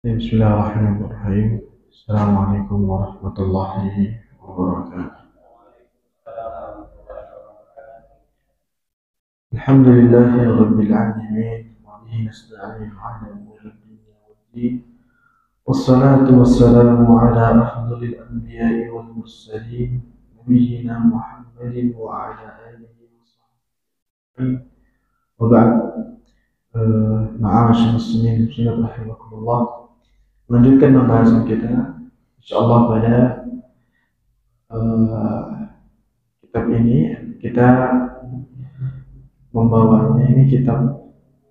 Bismillahirrahmanirrahim. Assalamualaikum warahmatullahi wabarakatuh. Alhamdulillahi rabbil alamin. Wa bihi nasta'in 'ala umuri dunya waddin. Wassalatu wassalamu ala afdhalil anbiya'i wal mursalin nabiyyina Muhammadin wa ala alihi wa sahbihi wa ba'd. Ma'asyiral muslimin rahimakumullah. Melanjutkan pembahasan kita insyaallah pada kitab ini. Kita membawanya ini kitab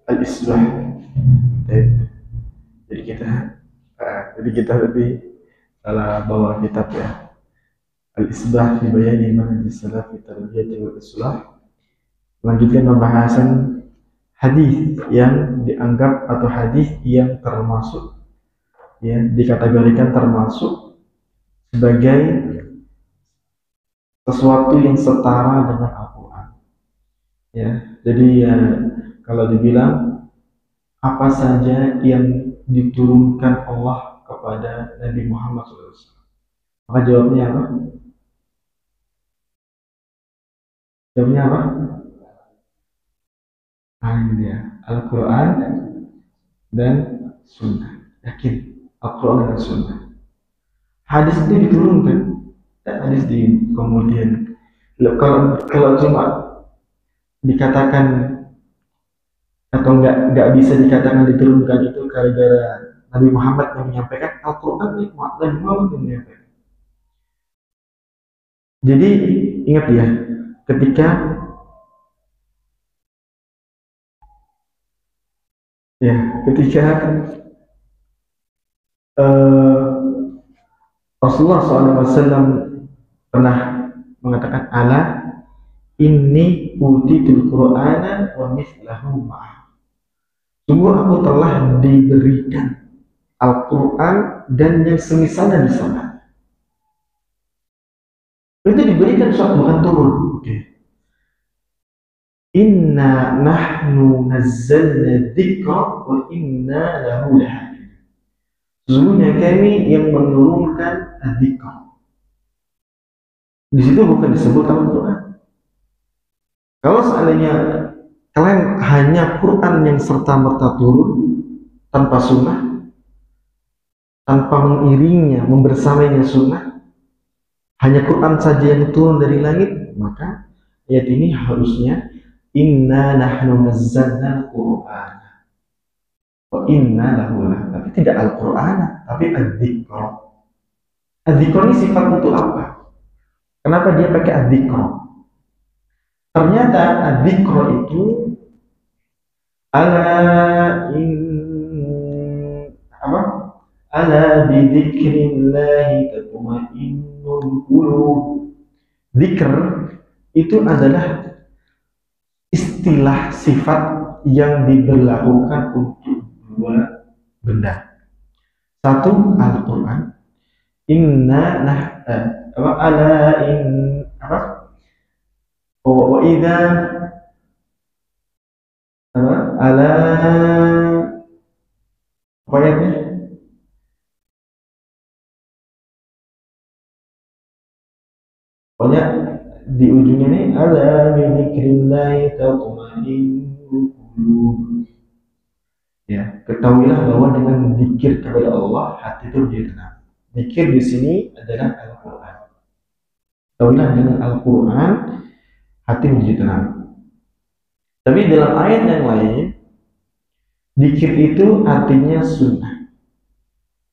Al-Islah. Jadi kita tadi salah bawa kitab ya. Al-Islah fi bayani manhaj salaf fi tarbiyah wal islah. Melanjutkan pembahasan hadis yang dianggap atau hadis yang termasuk ya dikategorikan termasuk sebagai sesuatu yang setara dengan Al-Quran. Ya, jadi ya kalau dibilang apa saja yang diturunkan Allah kepada Nabi Muhammad SAW, maka jawabnya apa? Jawabnya apa? Ini dia, Al-Quran dan Sunnah. Yakin, Al-Quran dan Sunnah. Hadis itu diturunkan, hadis di kemudian kalau cuma dikatakan atau nggak bisa dikatakan diturunkan itu gara-gara Nabi Muhammad yang menyampaikan. Al-Quran Nabi Muhammad yang menyampaikan. Jadi ingat ya, ketika Rasulullah SAW pernah mengatakan ala inni utitul Qur'ana wa mithlahu ma'ah. Sungguh aku telah diberikan Al-Quran dan yang semisalnya di sana. Itu diberikan suatu, bukan turun. Inna nahnu nazzalna dzikra wa inna lahu lahafidz. Sesungguhnya kami yang menurunkan dzikr. Di situ bukan disebut Al-Quran. Kalau seandainya kalian hanya Quran yang serta-merta turun tanpa sunnah, tanpa mengiringnya, membersamainya sunnah, hanya Quran saja yang turun dari langit, maka ayat ini harusnya inna nahnu nazzalna al-Qur'an wa inna lahu lahafidz. Tapi tidak Al-Quran, tapi adzikr. Adzikr ini sifat untuk apa? Kenapa dia pakai adzikr? Ternyata adzikr itu ala bidzikrillahi tatma'innul qulub. Dzikr itu adalah istilah sifat yang diberlakukan untuk dua benda. Satu, Al-Quran. Wa idza ala ayatnya pokoknya di ujungnya ini ala bidzikrillahi tatma'innul qulub. Ya, ketahuilah bahwa dengan zikir kepada Allah hati itu menjadi tenang. Zikir di sini adalah Al-Quran. Ketahuilah dengan Al-Quran hati menjadi tenang. Tapi dalam ayat yang lain, zikir itu artinya sunnah.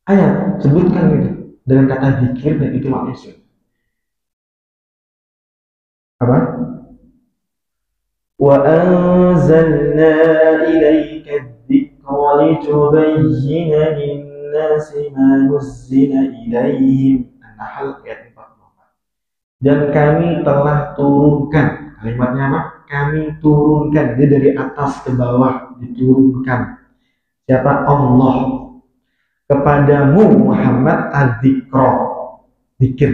Ayat sebutkan itu dengan kata zikir dan itu maknanya sunnah. Apa? Wa anzalna ilaika dzikra litubayyina lin-nasi ma nuzzila ilaihim. An-Nahl ayat 44. Dan kami telah turunkan, kalimatnya apa? Kami turunkan, dia dari atas ke bawah diturunkan. Siapa? Allah kepadamu Muhammad adzikra, zikir.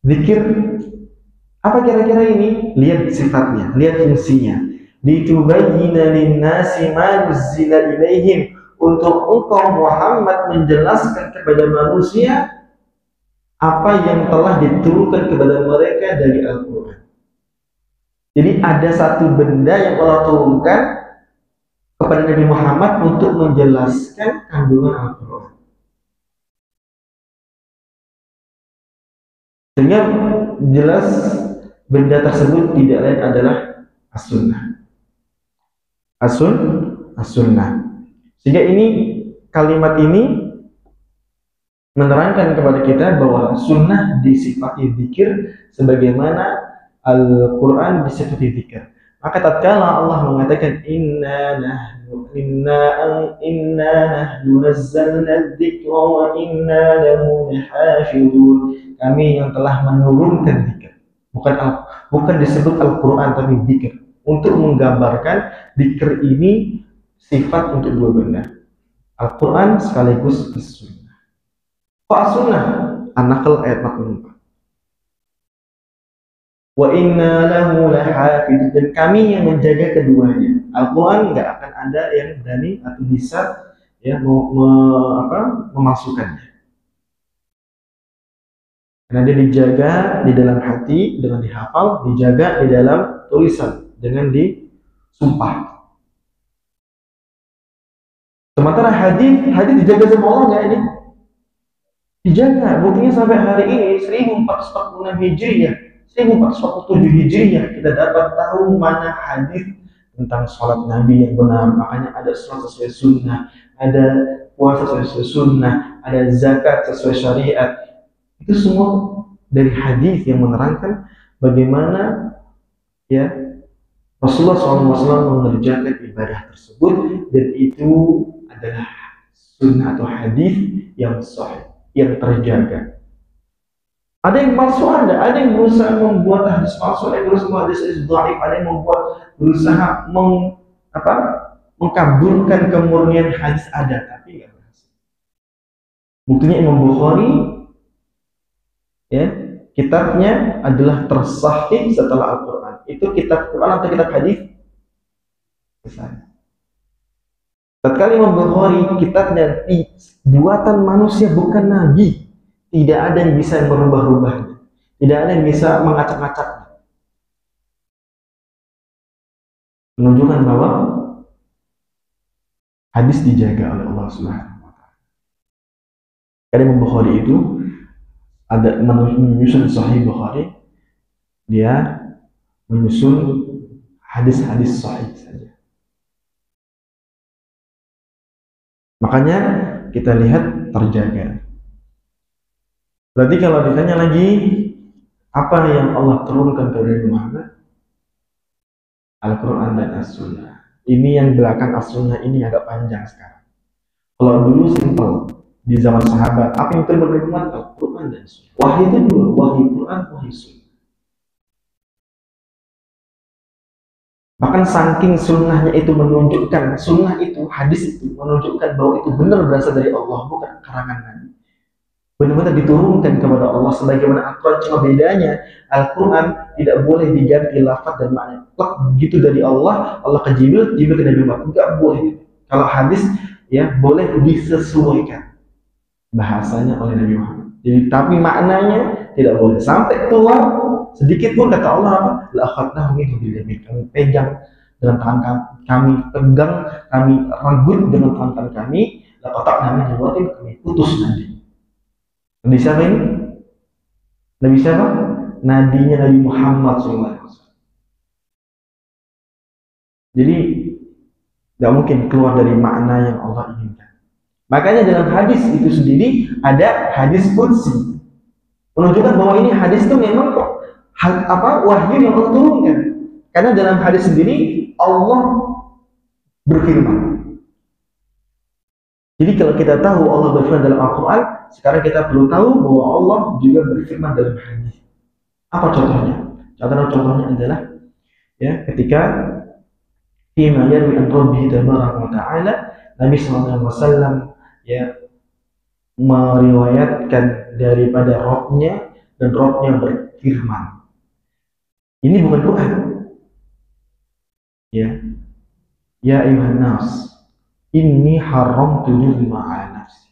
Zikir apa kira-kira ini? Lihat sifatnya, lihat fungsinya. Litubayyina lin-nasi ma nuzzila ilaihim, untuk engkau Muhammad menjelaskan kepada manusia apa yang telah diturunkan kepada mereka dari Al-Quran. Jadi ada satu benda yang Allah turunkan kepada Nabi Muhammad untuk menjelaskan kandungan Al-Quran. Sehingga jelas benda tersebut tidak lain adalah as-sunnah. As-sunnah. Sehingga ini kalimat ini menerangkan kepada kita bahwa sunnah disifati dzikir sebagaimana Al-Quran disifati dzikir. Maka tatkala Allah mengatakan inna nahnu nazzalna dzikra wa inna lahu lahafizun, kami yang telah menurunkan dzikir. Bukan disebut Al-Quran tapi dzikir, untuk menggambarkan dzikir ini sifat untuk dua benda, Al-Quran sekaligus as-sunnah. Kok as-sunnah? An-Nahl ayat 44. Wa inna lahu lahafidun, dan kami yang menjaga keduanya. Al-Quran nggak akan ada yang berani atau bisa ya memasukkannya. Karena dia dijaga di dalam hati dengan dihafal, dijaga di dalam tulisan dengan disumpah. Sementara hadis dijaga sama Allah nggak ini? Dijaga. Buktinya sampai hari ini 1446 Hijriah, 1447 Hijriah kita dapat tahu mana hadis tentang sholat Nabi yang benar. Makanya ada sholat sesuai sunnah, ada puasa sesuai sunnah, ada zakat sesuai syariat. Itu semua dari hadis yang menerangkan bagaimana ya Rasulullah SAW mengerjakan ibadah tersebut, dan itu adalah sunnah atau hadis yang sahih, yang terjaga. Ada yang palsu, ada yang berusaha membuat hadis palsu, ada yang berusaha membuat hadis dhaif, ada yang berusaha mengkaburkan kemurnian hadis, ada, tapi nggak berhasil. Buktinya Imam Bukhari ya, kitabnya adalah tersahih setelah Al-Quran. Itu kitab Quran atau kitab hadis? Besar. Tatkala Imam Bukhari kitabnya buatan manusia, bukan Nabi, tidak ada yang bisa merubah-rubahnya, tidak ada yang bisa mengacak-ngacaknya. Menunjukkan bahwa hadis dijaga oleh Allah Subhanahu wa Ta'ala. Karena Imam Bukhari itu ada menyusun Sahih Bukhari, dia menyusun hadis-hadis sahih saja. Makanya kita lihat terjaga. Berarti kalau ditanya lagi apa yang Allah turunkan kepada Nabi Muhammad, Al-Quran dan As-Sunnah. Ini yang belakang As-Sunnah ini agak panjang sekarang. Kalau dulu simpel, di zaman sahabat apa yang turun kepada Muhammad? Al-Quran dan Sunnah. Wahyu itu dua, wahyu Quran, wahyu Sunnah. Bahkan saking sunnahnya itu menunjukkan, sunnah itu, hadis itu menunjukkan bahwa itu benar berasal dari Allah, bukan karangan Nabi. Benar-benar diturunkan kepada Allah sebagaimana Al-Quran. Cuma bedanya Al-Quran tidak boleh diganti lafaz dan makna. Begitu dari Allah ke Jibril, Jibril ke Nabi Muhammad, enggak boleh. Kalau hadis ya boleh disesuaikan bahasanya oleh Nabi Muhammad. Jadi tapi maknanya tidak boleh sampai keluar sedikit pun. Kata Allah apa? La akhadnahu minhu bil yamin. Kami pegang dengan tangan kami, pegang, kami renggut dengan tangan kami. La qata'na minhu watin, kami putus nadi. Nabi siapa ini? Nabi siapa? Nadinya Nabi Muhammad SAW. Jadi tidak mungkin keluar dari makna yang Allah inginkan. Makanya dalam hadis itu sendiri ada hadis qudsi, menunjukkan bahwa ini hadis itu memang wahyu yang Allah turunkan. Karena dalam hadis sendiri Allah berfirman. Jadi kalau kita tahu Allah berfirman dalam Al-Quran, sekarang kita perlu tahu bahwa Allah juga berfirman dalam hadis. Apa contohnya? Contohnya adalah ya ketika fima yarwi an Rabbihi tabaraka wa ta'ala, Nabi SAW ya meriwayatkan daripada Rabbnya, dan Rabbnya berfirman. Ini bukan Quran. Ya ayuhan nas, inni haramtu dzulma 'ala nafsi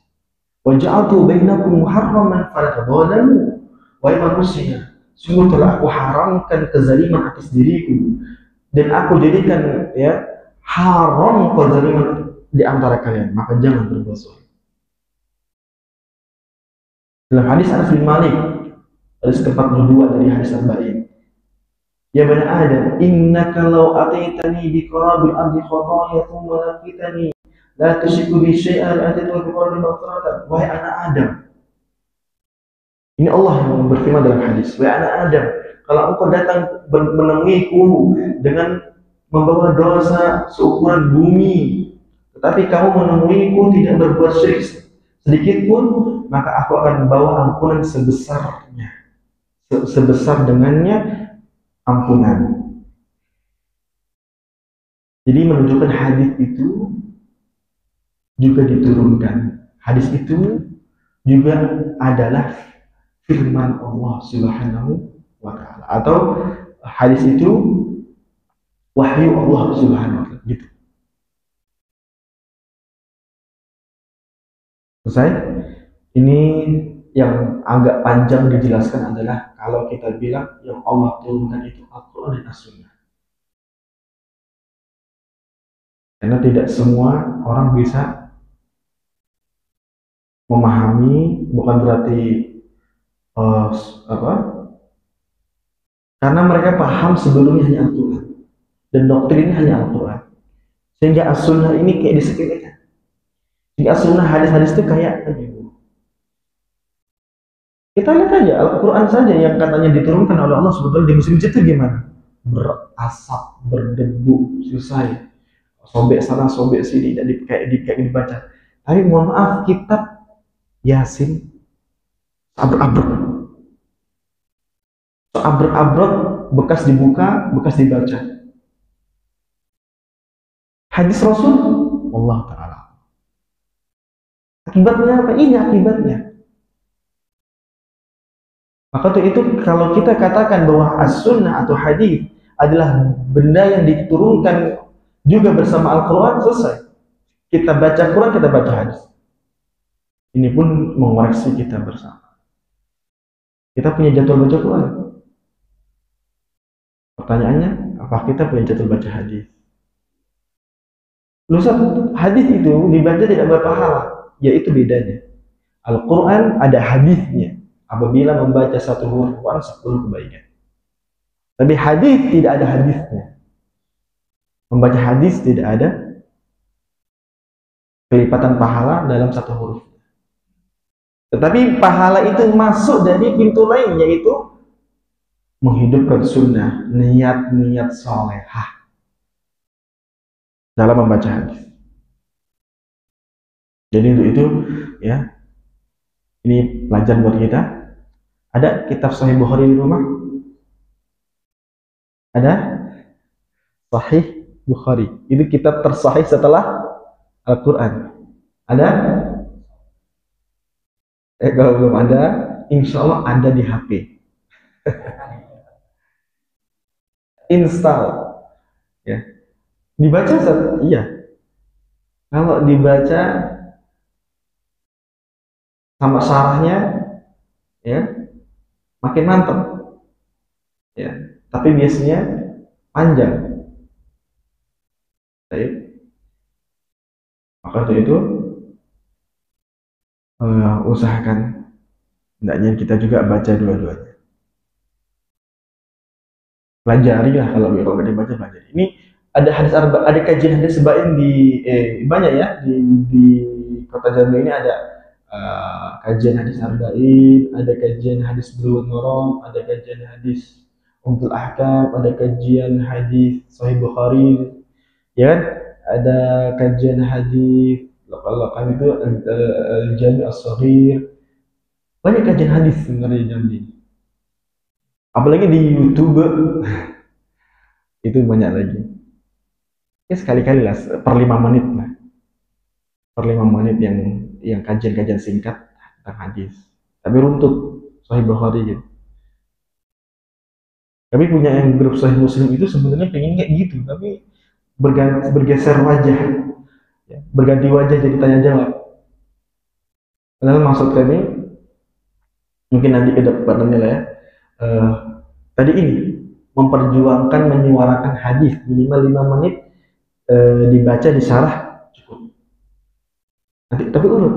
wa ja'altu bainakum muharraman fala tadzalamu. Wahai manusia, sungguh telah aku haramkan kezaliman atas diriku dan aku jadikan ya haram kezaliman di antara kalian, maka jangan berbuat zalim. Dalam hadis Anas bin Malik, hadis ke-42 dari hadis Arba'in. Ya bani Adam, innaka law ataitani bi qarabil ardi khataya thumma laqitani la tusyriku bi syai'an ataitu bi qarabil maghfiratan. Wahai anak Adam. Ini Allah yang berfirman dalam hadis, wahai anak Adam, kalau engkau datang menemuiku dengan membawa dosa seukuran bumi, tetapi kamu menemuiku tidak berbuat syirik sedikit pun, maka aku akan membawa ampunan sebesarnya, sebesar dengannya ampunan. Jadi menunjukkan hadis itu juga diturunkan. Hadis itu juga adalah firman Allah Subhanahu wa taala, atau hadis itu wahyu Allah Subhanahu wa taala gitu. Selesai? Ini yang agak panjang dijelaskan adalah kalau kita bilang yang Allah turunkan itu Al-Quran dan As-Sunnah. Karena tidak semua orang bisa memahami, bukan berarti karena mereka paham sebelumnya hanya Al-Quran dan doktrinnya hanya Al-Quran, sehingga As-Sunnah ini kayak disepelekan. Sehingga As-Sunnah hadis-hadis itu kayak kita lihat aja Al-Quran saja yang katanya diturunkan oleh Allah sebetulnya di musim itu gimana? Berasap, berdebu, susah, sobek sana sobek sini, jadi kayak dibaca. Tapi mohon maaf, kitab Yasin abrek-abrek, bekas dibuka, bekas dibaca. Hadis Rasul, Allah Ta'ala. Akibatnya apa? Ini akibatnya. Maka itu kalau kita katakan bahwa As-Sunnah atau hadis adalah benda yang diturunkan juga bersama Al-Quran, selesai. Kita baca Quran, kita baca hadis. Ini pun mengoreksi kita bersama. Kita punya jadwal baca Quran. Pertanyaannya, apakah kita punya jadwal baca hadis? Lusa hadis itu dibaca tidak berpahala, yaitu bedanya. Al-Quran ada hadisnya. Apabila membaca satu huruf Quran 10 kebaikan. Tapi hadis tidak ada hadisnya. Membaca hadis tidak ada kelipatan pahala dalam satu huruf. Tetapi pahala itu masuk dari pintu lain, yaitu menghidupkan sunnah, niat-niat solehah dalam membaca hadis. Jadi untuk itu ya, ini pelajaran buat kita. Ada kitab Sahih Bukhari di rumah? Ada? Sahih Bukhari. Itu kitab tersahih setelah Al-Quran. Ada? Kalau belum ada, insya Allah ada di HP. Install. Ya. Dibaca, iya. Kalau dibaca sama syarahnya, ya, makin mantap. Ya, tapi biasanya panjang. Baik. Maka itu usahakan hendaknya kita juga baca dua-duanya. Pelajari lah, kalau nggak dibaca pelajari. Ini ada hadis ada kajian hadis sebain di banyak ya di kota Jambi ini ada kajian hadis arba'in, ada kajian hadis Bulughul Maram, ada kajian hadis Umdatul Ahkam, ada kajian hadis Sahih Bukhari, ya kan? Ada kajian hadis kalau itu Al-Jami' As-Shaghir. Banyak kajian hadis sebenarnya Jambi. Apalagi di YouTube itu banyak lagi. Ya sekali-kali lah per 5 menit lah. Per 5 menit yang kajian-kajian singkat tentang hadis. Tapi runtut Sahih Bukhari gitu. Tapi punya yang grup Sahih Muslim itu sebenarnya pengen kayak gitu, tapi bergeser wajah. ya, berganti wajah jadi tanya jawab. Padahal maksud kami mungkin nanti ke depannya lah ya. Eh, tadi ini memperjuangkan menyuarakan hadis minimal 5 menit, dibaca disarah cukup. Nanti tapi urut.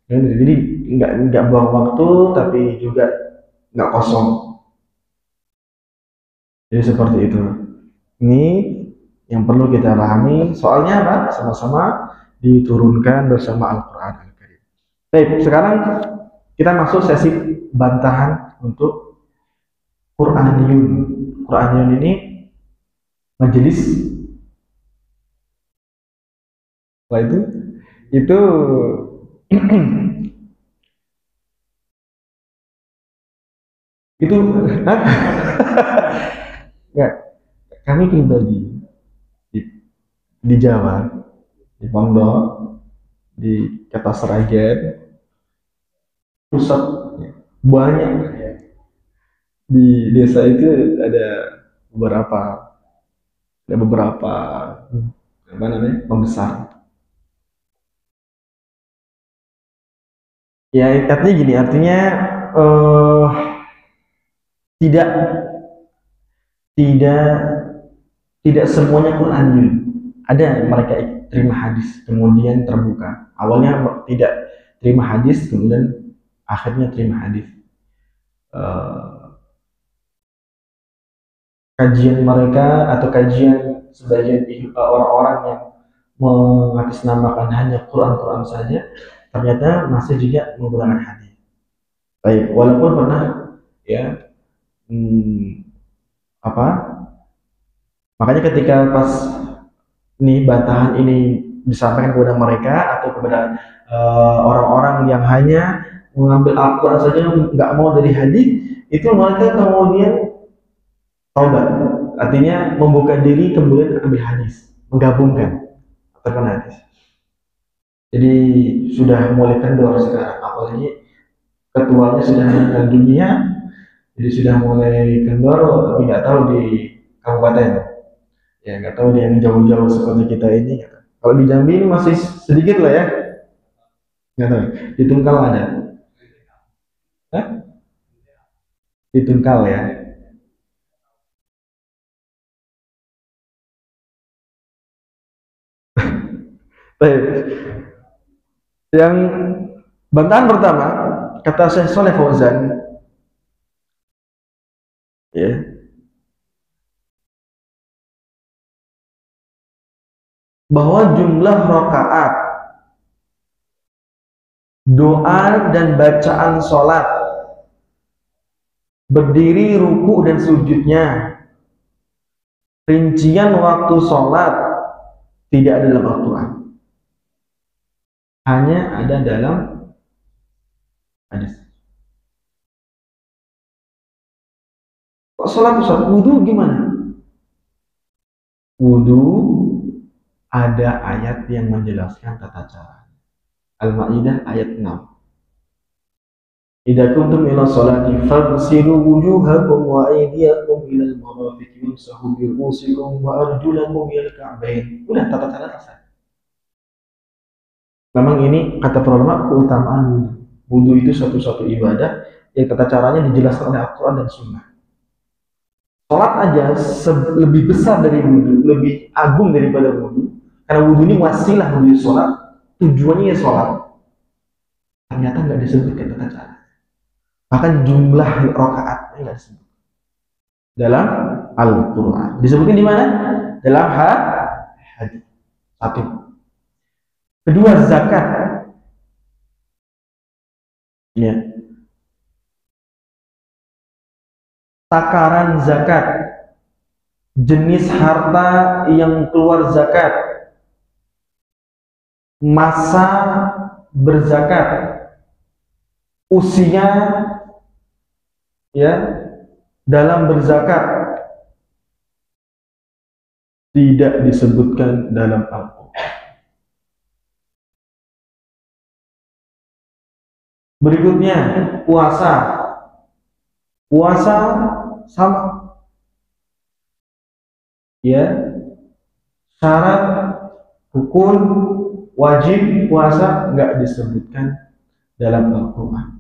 Ya, jadi nggak buang waktu tapi juga nggak kosong. Jadi seperti itu. Ini yang perlu kita pahami. Soalnya apa? Sama-sama diturunkan bersama Al-Quran Al-Karim. Baik, sekarang kita masuk sesi bantahan untuk Quraniyun. Quraniyun ini majelis. Wah itu itu ya, kami pribadi di, di Jawa, di Pondok, di Kota Seragen, pusat banyak di desa itu beberapa ada beberapa apa namanya pembesar. Ya artinya gini, artinya eh, tidak tidak tidak semuanya Quraniyun. Ada mereka terima hadis kemudian terbuka. Awalnya tidak terima hadis kemudian akhirnya terima hadis. Kajian mereka atau kajian sebagian orang-orang yang mengatasnamakan hanya Quran-Quran saja ternyata masih juga menggunakan hadis. Baik, walaupun pernah ya apa makanya ketika pas nih bantahan ini disampaikan kepada mereka atau kepada orang-orang yang hanya mengambil Al-Quran saja nggak mau dari hadis, itu mereka kemudian taubat, artinya membuka diri kemudian ambil hadis, menggabungkan terkena hadis. Jadi sudah mulai kendor sekarang, apalagi ketuanya sudah meninggal dunia, jadi sudah mulai kendor, tapi nggak tahu di kabupaten, ya nggak tahu di yang jauh-jauh seperti kita ini. Kalau di Jambi ini masih sedikit lah ya, nggak tahu. Di Tungkal ada, Hah? Di Tungkal ya. Baik. Yang bantahan pertama kata Syekh Saleh Fauzan, ya, bahwa jumlah rakaat doa dan bacaan sholat, berdiri, ruku dan sujudnya, rincian waktu sholat tidak ada dalam Al-Quran, hanya ada dalam hadis. Kok sholat Ustaz? Wudhu gimana? Wudhu ada ayat yang menjelaskan tata cara. Al-Ma'idah ayat 6. Idza kuntum ila sholati faghsilu wujuhakum wa aydiyakum ila al-marafiq wamsahu bi ru'usikum wa arjulakum ila al-ka'bain. Udah tata cara selesai. Memang ini kata para ulama keutamaan wudhu. Wudhu itu satu-satu ibadah yang tata caranya dijelaskan oleh Al-Quran dan Sunnah. Sholat aja lebih besar dari wudhu, lebih agung daripada wudhu. Karena wudhu ini wasilah menuju sholat, tujuannya ya sholat. Ternyata nggak disebutkan tata cara. Bahkan jumlah rakaatnya nggak disebut dalam Al-Quran. Disebutkan di mana? Dalam hadis. Satu. Kedua, zakat. Ya. Takaran zakat, jenis harta yang keluar zakat, masa berzakat, usia ya dalam berzakat tidak disebutkan dalam Al-Quran. Berikutnya puasa. Puasa sama ya, syarat Rukun, wajib, puasa nggak disebutkan dalam Al-Quran.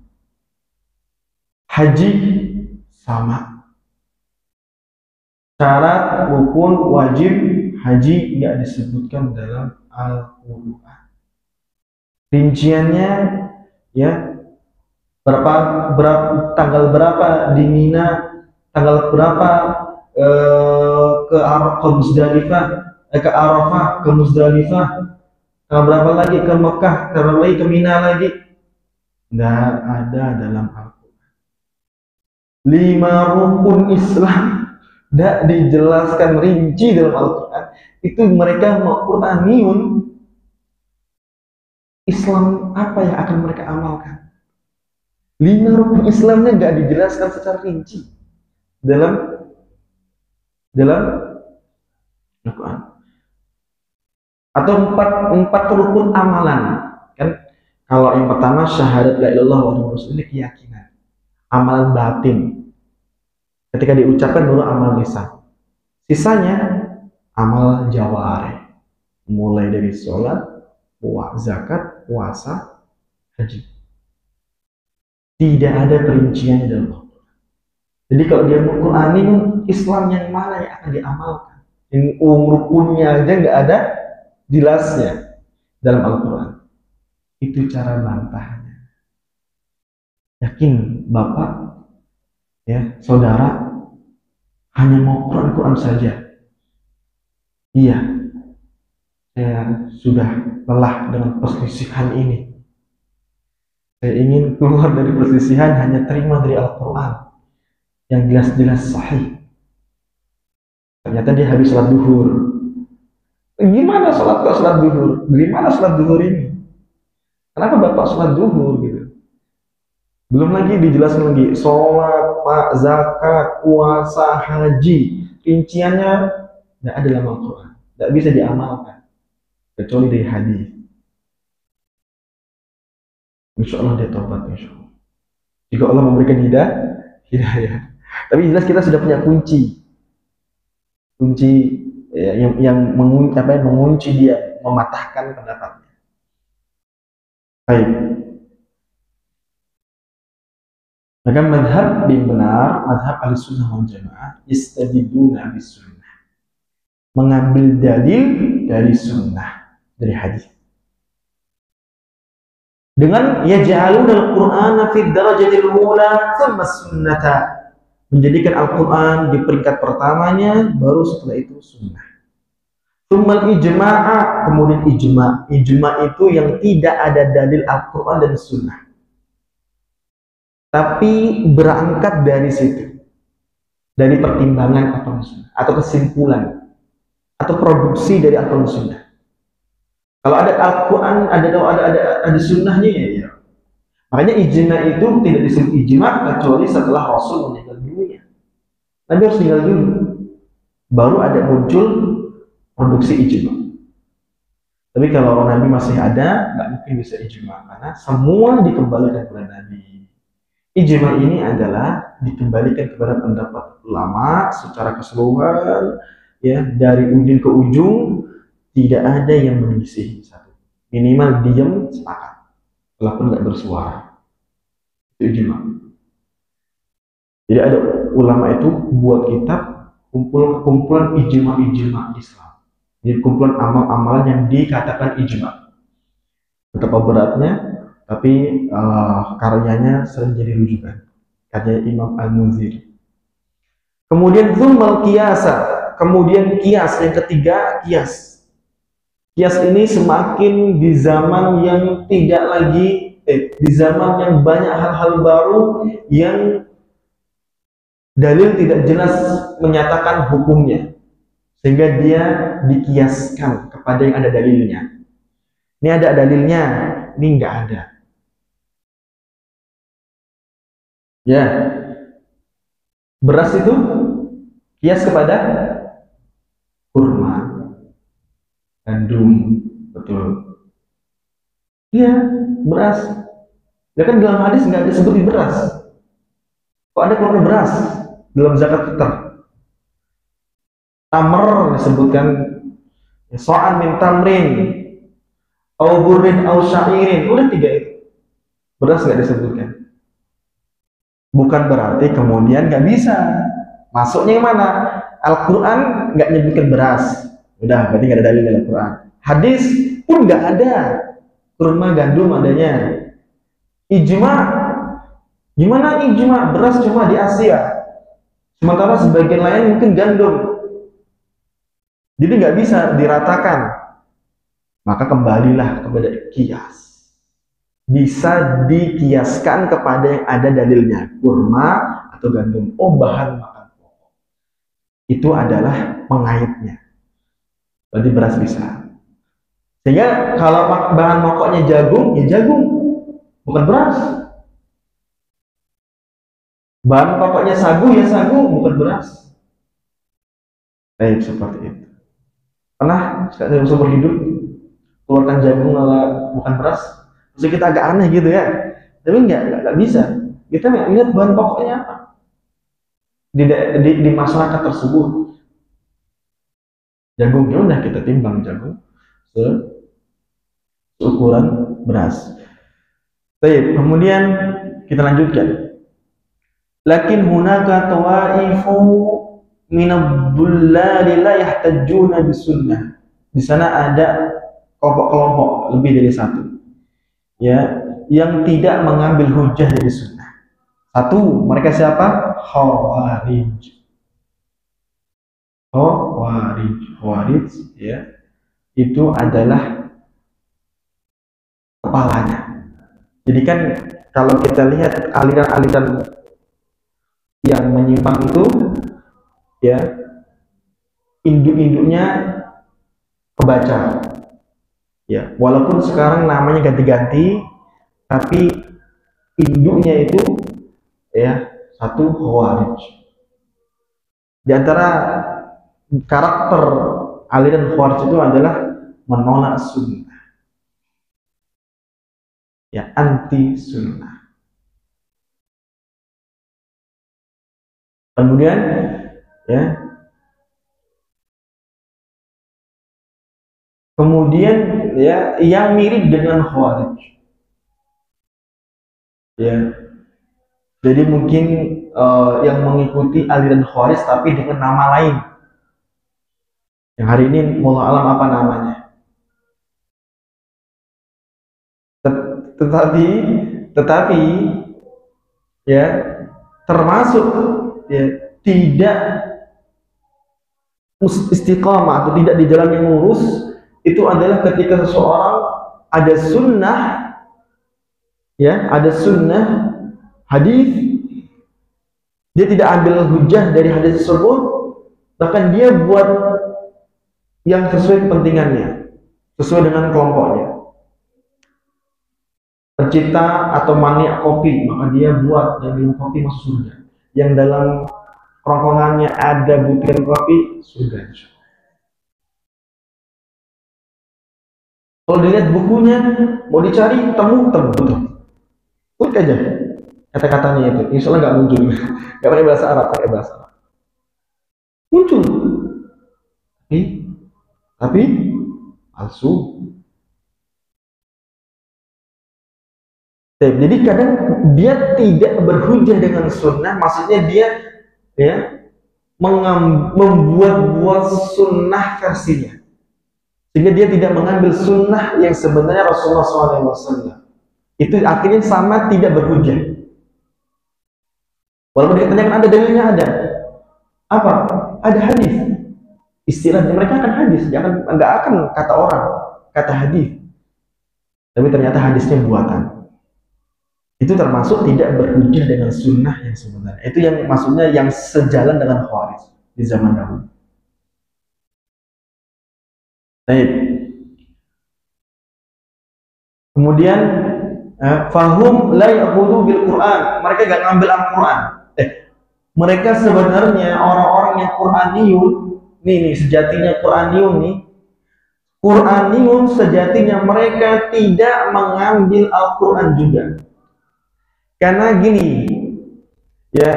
Haji sama. Syarat, rukun, wajib, haji nggak disebutkan dalam Al-Quran. Rinciannya ya berapa tanggal berapa di Mina, tanggal berapa ke Musdalifah, ke Arafah, ke Musdalifah, berapa lagi ke Mekah, berapa lagi ke Mina lagi, nggak ada dalam Al-Quran. 5 rukun Islam nggak dijelaskan rinci dalam Al-Quran. Itu mereka mau Qur'aniun, Islam apa yang akan mereka amalkan? 5 rukun Islamnya nggak dijelaskan secara rinci dalam Al-Quran. Atau empat rukun amalan, kan? Kalau yang pertama syahadat la ilaha illallah wa rasul, ini keyakinan, amalan batin. Ketika diucapkan baru amal lisan. Sisanya amal jawari, mulai dari sholat, zakat, puasa, haji. Tidak ada perinciannya dalam Al-Quran. Jadi kalau dia Qur'ani, Islam yang mana yang akan diamalkan? Yang rukunnya aja nggak ada jelasnya dalam Al-Quran. Itu cara bantahnya. Yakin Bapak, ya saudara, hanya mau Quran saja? Iya, saya sudah lelah dengan perselisihan ini. Saya ingin keluar dari perselisihan, hanya terima dari Al-Quran yang jelas-jelas sahih. Ternyata dia habis sholat duhur. Gimana sholat duhur? Dari mana sholat duhur ini? Kenapa Bapak sholat duhur gitu? Belum lagi dijelaskan lagi sholat, zakat, puasa, haji. Rinciannya tidak ada dalam Al-Quran, tidak bisa diamalkan kecuali dari hadis. Insya Allah dia tobat, insya Allah. Jika Allah memberikan hidayah. Tapi jelas kita sudah punya kunci ya, yang mengunci dia, mematahkan pendapatnya. Baik. Maka madhab yang benar, madhab Ahlussunnah wal Jamaah, istadiduna bis sunnah, mengambil dalil dari sunnah, dari hadis. Dengan yaj'aluna al-Qur'ana fi darajatil ula thumma sunnata, menjadikan Al-Quran di peringkat pertamanya, baru setelah itu sunnah. Thumma ijma'a, kemudian ijma'. Ijma' itu yang tidak ada dalil Al-Quran dan sunnah, tapi berangkat dari situ, dari pertimbangan Al-Quran sunnah, atau kesimpulan, atau produksi dari Al-Quran sunnah. Kalau ada Al-Quran, ada sunnahnya ya. Makanya ijma' itu tidak disebut ijma' kecuali setelah Rasul meninggal dunia. Nabi harus meninggal dulu, baru ada muncul produksi ijma'. Tapi kalau Nabi masih ada, nggak mungkin bisa ijma', karena semua dikembalikan kepada Nabi. Ijma' ini adalah dikembalikan kepada pendapat ulama secara keseluruhan, ya, dari ujung ke ujung, tidak ada yang menyisih satu. Minimal diam, sepakat, walaupun nggak bersuara. Itu ijma'. Jadi ada ulama itu buat kitab kumpulan ijma' Islam. Jadi kumpulan amal-amalan yang dikatakan ijma'. Betapa beratnya, tapi karyanya sering jadi rujukan. Karya Imam Al-Munziri. Kemudian dzummal qiyasa, kemudian qiyas, yang ketiga qiyas. Qiyas ini semakin di zaman yang tidak lagi di zaman yang banyak hal-hal baru yang dalil tidak jelas menyatakan hukumnya, sehingga dia dikiaskan kepada yang ada dalilnya. Ini ada dalilnya, ini enggak ada. Ya, beras itu kias kepada kurma, gandum, betul. Iya, beras. Ya kan dalam hadis nggak disebut beras. Kok ada keluar beras dalam zakat fitrah? Tamar disebutkan so'an min tamrin, au burrin au syairin, udah 3 itu. Beras nggak disebutkan. Bukan berarti kemudian nggak bisa. Masuknya yang mana? Al-Quran nggak nyebutkan beras. Udah, berarti nggak ada dalil dalam Al-Quran. Hadis pun nggak ada. Kurma gandum adanya. Ijma, gimana ijma? Beras cuma di Asia. Sementara sebagian lain mungkin gandum. Jadi nggak bisa diratakan. Maka kembalilah kepada kias. Bisa dikiaskan kepada yang ada dalilnya, kurma atau gandum. Oh, bahan makan pokok itu adalah pengaitnya, berarti beras bisa. Sehingga kalau bahan pokoknya jagung, ya jagung, bukan beras. Bahan pokoknya sagu, ya sagu, bukan beras. Baik, seperti itu. Pernah seumur hidup keluarkan jagung bukan beras? Terus kita agak aneh gitu ya, tapi nggak bisa. Kita lihat bahan pokoknya apa di masyarakat tersebut. Jagungnya udah kita timbang jagung seukuran beras. Baik, kemudian kita lanjutkan. Lakin hunaka tawaifu minad-dullali la yahtajjuna bisunnah. Di sana ada kelompok-kelompok lebih dari satu, ya, yang tidak mengambil hujah dari sunnah. Satu, mereka siapa? Khawarij. Khawarij, ya, itu adalah kepalanya. Jadi kan kalau kita lihat aliran-aliran yang menyimpang itu, ya, induk-induknya kebaca. Ya, walaupun sekarang namanya ganti-ganti, tapi induknya itu, ya, satu, Khawarij. Di antara karakter aliran Khawarij itu adalah menolak sunnah, ya, anti sunnah. Kemudian, ya, ya, yang mirip dengan Khawarij, ya, jadi mungkin yang mengikuti aliran Khawarij tapi dengan nama lain. Yang hari ini wallahu alam apa namanya. Tetapi ya, termasuk, ya, tidak istiqamah atau tidak di jalan yang lurus itu adalah ketika seseorang ada sunnah, ya, ada sunnah hadis, dia tidak ambil hujah dari hadis tersebut, bahkan dia buat yang sesuai kepentingannya, sesuai dengan kelompoknya. Pencipta atau maniak kopi, maka dia buat yang minum kopi masuk surga. Yang dalam kerongkongannya ada butiran kopi, surga. Kalau dilihat bukunya, mau dicari, temu, betul. Klik aja kata-katanya itu, insya Allah nggak muncul. Nggak pakai bahasa Arab, pakai bahasa Arab. Muncul. Tapi palsu. Jadi kadang dia tidak berhujah dengan sunnah, maksudnya dia, ya, membuat sunnah versinya, sehingga dia tidak mengambil sunnah yang sebenarnya Rasulullah SAW. Itu akhirnya sama tidak berhujah. Walaupun ditanyakan ada dalilnya, ada apa? Ada hadis. Istilahnya mereka akan hadis, nggak akan kata orang, kata hadis. Tapi ternyata hadisnya buatan. Itu termasuk tidak berhujah dengan sunnah yang sebenarnya. Itu yang maksudnya yang sejalan dengan Khawarij di zaman dahulu. Baik. Kemudian fahum la ya'khudhu bil Quran. Mereka gak ngambil Al-Quran. Mereka sebenarnya orang-orang yang Quraniyun. Nih sejatinya Quraniyun nih. Quraniyun sejatinya mereka tidak mengambil Al-Quran juga. Karena gini, ya,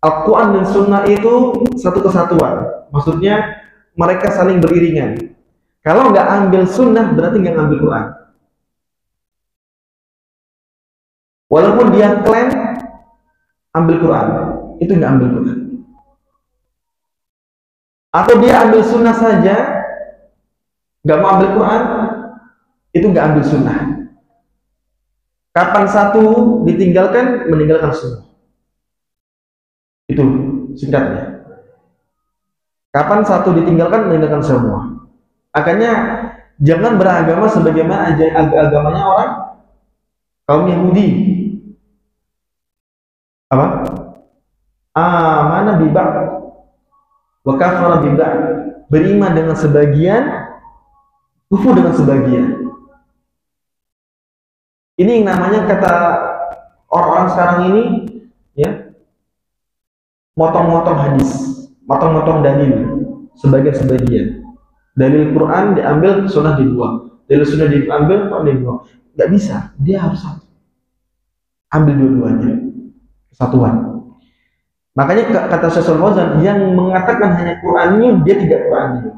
Al-Quran dan Sunnah itu satu kesatuan. Maksudnya mereka saling beriringan. Kalau nggak ambil sunnah berarti nggak ngambil Quran. Walaupun dia klaim ambil Quran, itu nggak ambil Quran. Atau dia ambil sunnah saja, nggak mau ambil Quran, itu nggak ambil sunnah. Kapan satu ditinggalkan, meninggalkan sunnah. Itu singkatnya. Kapan satu ditinggalkan, meninggalkan semua. Makanya jangan beragama sebagaimana agamanya orang kaum Yahudi. Apa? Amana bi ba'd wa kafara bi ba'd. Beriman dengan sebagian, kufur dengan sebagian. Ini yang namanya kata orang-orang sekarang ini, ya, motong-motong hadis, motong-motong dalil, sebagian-sebagian. Dalil Quran diambil, sunnah dibuang. Dalil sunnah diambil, Quran dibuang. Nggak bisa, dia harus satu. Ambil dua-duanya, kesatuan. Makanya kata Syaikh Fauzan, yang mengatakan hanya Qurannya, dia tidak Qurannya.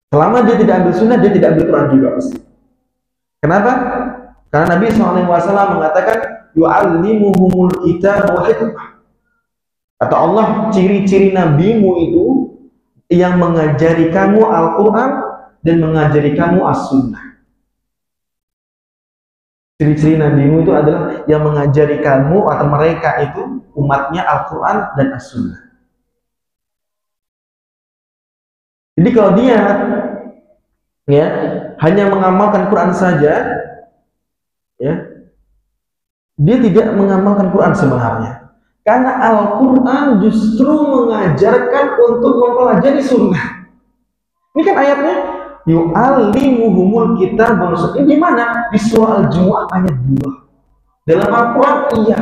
Selama dia tidak ambil sunnah, dia tidak ambil Quran juga pasti. Kenapa? Karena Nabi SAW mengatakan, yu'allimuhumul kitab wa hikmah. Kata Allah, ciri-ciri nabimu itu yang mengajari kamu Al-Quran dan mengajari kamu As-Sunnah. Ciri-ciri nabimu itu adalah yang mengajari kamu atau mereka itu umatnya Al-Quran dan As-Sunnah. Jadi kalau dia ya hanya mengamalkan Quran saja, ya, dia tidak mengamalkan Quran sebenarnya. Karena Al-Quran justru mengajarkan untuk mempelajari sunnah. Ini kan ayatnya, yu'allimuhumul kitab wa sunnah. Ini gimana? Di surah Al-Jumu'ah ayat 2. Dalam Al-Quran, iya.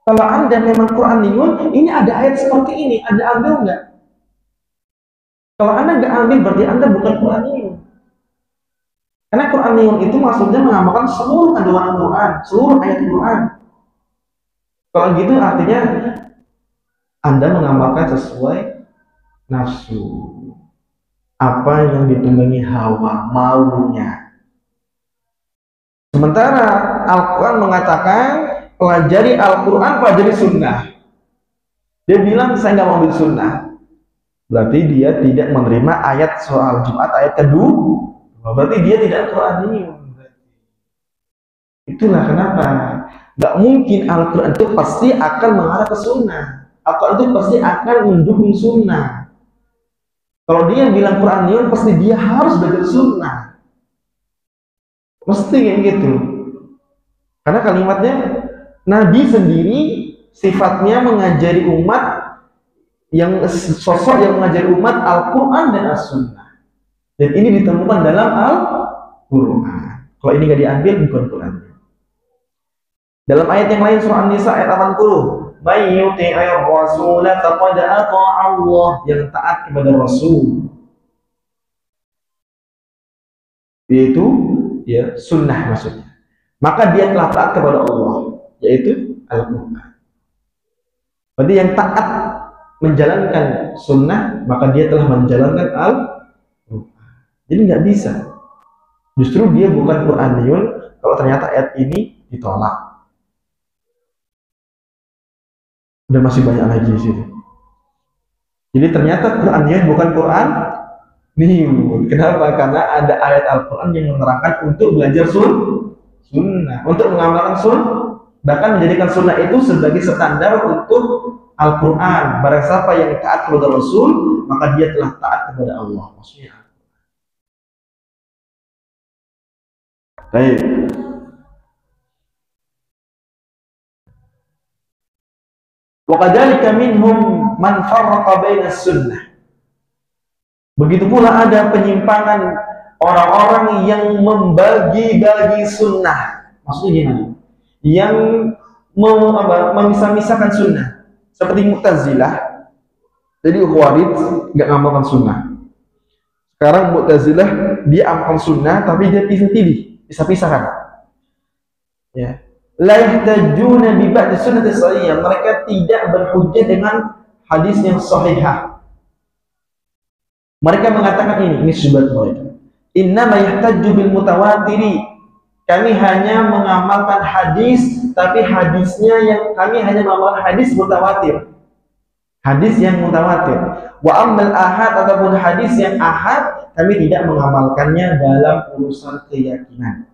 Kalau Anda memang Quraniyun, ini ada ayat seperti ini, Anda ambil nggak? Kalau Anda nggak ambil, berarti Anda bukan Quraniyun. Karena Quraniyun itu maksudnya mengamalkan seluruh kandungan Quran, seluruh ayat Quran. Kalau gitu artinya Anda mengamalkan sesuai nafsu, apa yang ditunggangi hawa, maunya. Sementara Al-Quran mengatakan pelajari Al-Quran, pelajari sunnah. Dia bilang saya nggak mau ambil sunnah, berarti dia tidak menerima ayat soal Jumat ayat kedua. Berarti dia tidak Quraniyun. Itulah kenapa nggak mungkin Al-Quran itu pasti akan mengarah ke sunnah. Al-Quran itu pasti akan mendukung sunnah. Kalau dia bilang Quraniyun, pasti dia harus belajar sunnah. Mesti kayak gitu. Karena kalimatnya Nabi sendiri sifatnya mengajari umat, yang sosok yang mengajari umat Al-Quran dan As-Sunnah. Dan ini ditemukan dalam Al-Quran. Kalau ini nggak diambil, bukan Quran. Dalam ayat yang lain surah An-Nisa ayat 80, may yuti'ir rasul faqad ata'a Allah, yang taat kepada Rasul, yaitu ya sunnah maksudnya, maka dia telah taat kepada Allah, yaitu Al-Quran. Berarti yang taat menjalankan sunnah, maka dia telah menjalankan Al-Quran. Jadi nggak bisa. Justru dia bukan Quraniyun kalau ternyata ayat ini ditolak. Dan masih banyak lagi di situ. Jadi ternyata Quraniyun bukan Quran niyun. Kenapa? Karena ada ayat Al-Quran yang menerangkan untuk belajar sunnah, untuk mengamalkan sunnah, bahkan menjadikan sunnah itu sebagai standar untuk Al-Quran. Barang siapa yang taat kepada Rasul, maka dia telah taat kepada Allah. Maksudnya baik. Wa kadzalika minhum man farraqa bainas sunnah. Begitu pula ada penyimpangan orang-orang yang membagi-bagi sunnah. Maksudnya gimana? Yang memisah-misahkan sunnah. Seperti Mu'tazilah. Jadi Khawarij nggak ngamalkan sunnah. Sekarang Mu'tazilah dia amalkan sunnah, tapi dia pilih-pilih, pisah-pisahkan. Ya. La yahtajuna bi ba'di sunnati sahihah. Mereka tidak berhujjah dengan hadis yang sahihah. Mereka mengatakan ini syubhat mereka. Innama yahtajju bil mutawatiri. Kami hanya mengamalkan hadis, tapi hadisnya yang kami hanya mengamalkan hadis mutawatir. Hadis yang mutawatir. Wa ammal ahad ataupun hadis yang ahad, kami tidak mengamalkannya dalam urusan keyakinan.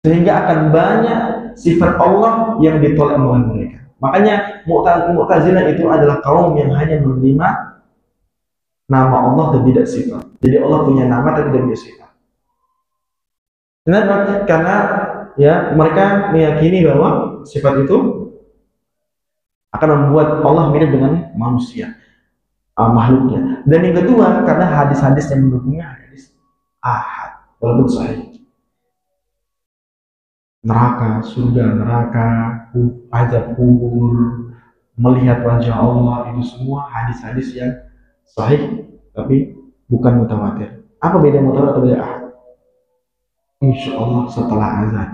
Sehingga akan banyak sifat Allah yang ditolak oleh mereka. Makanya Mu'tazilah itu adalah kaum yang hanya menerima nama Allah dan tidak sifat. Jadi Allah punya nama tapi tidak punya sifat. Kenapa? Karena ya mereka meyakini bahwa sifat itu akan membuat Allah mirip dengan manusia, makhluknya. Dan yang kedua, karena hadis-hadis yang mendukungnya hadis ahad, walaupun sahih. Neraka, surga, neraka, azab kubur, melihat wajah Allah, itu semua hadis-hadis yang sahih tapi bukan mutawatir. Apa beda mutawatir atau beda ahad? Insya Allah setelah azan.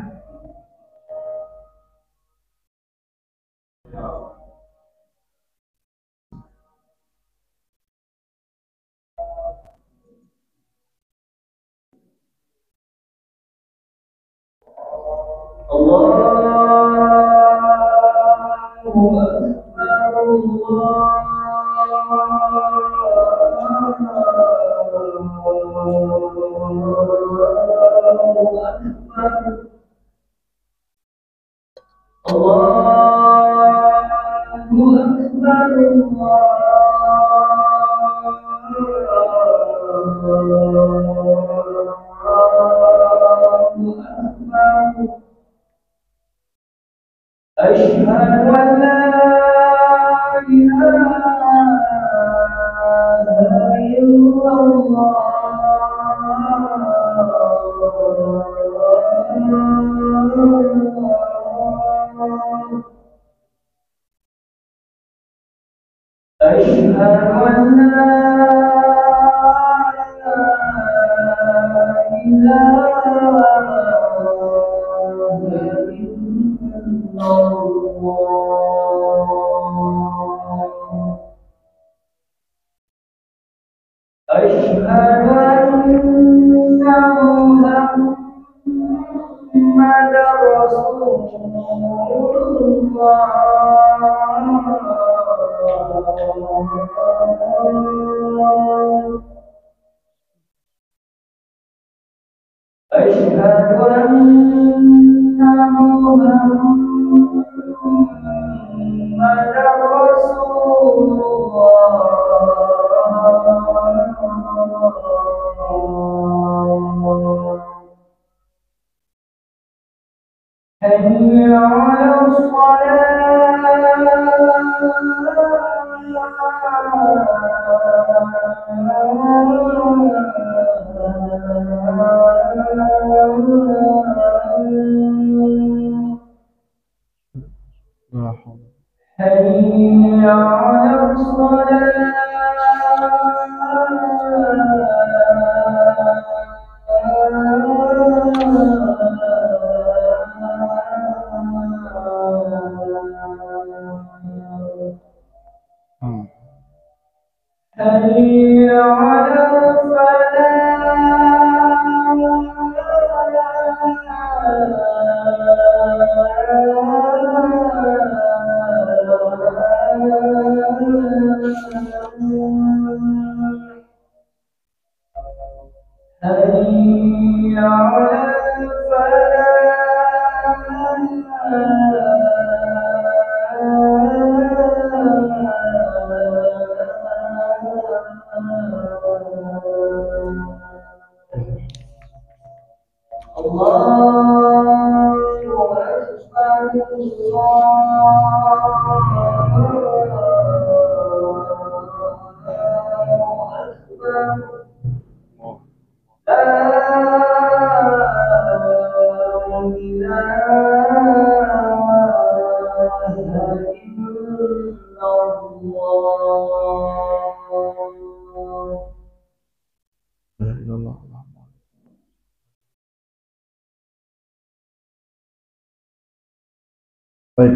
Baik.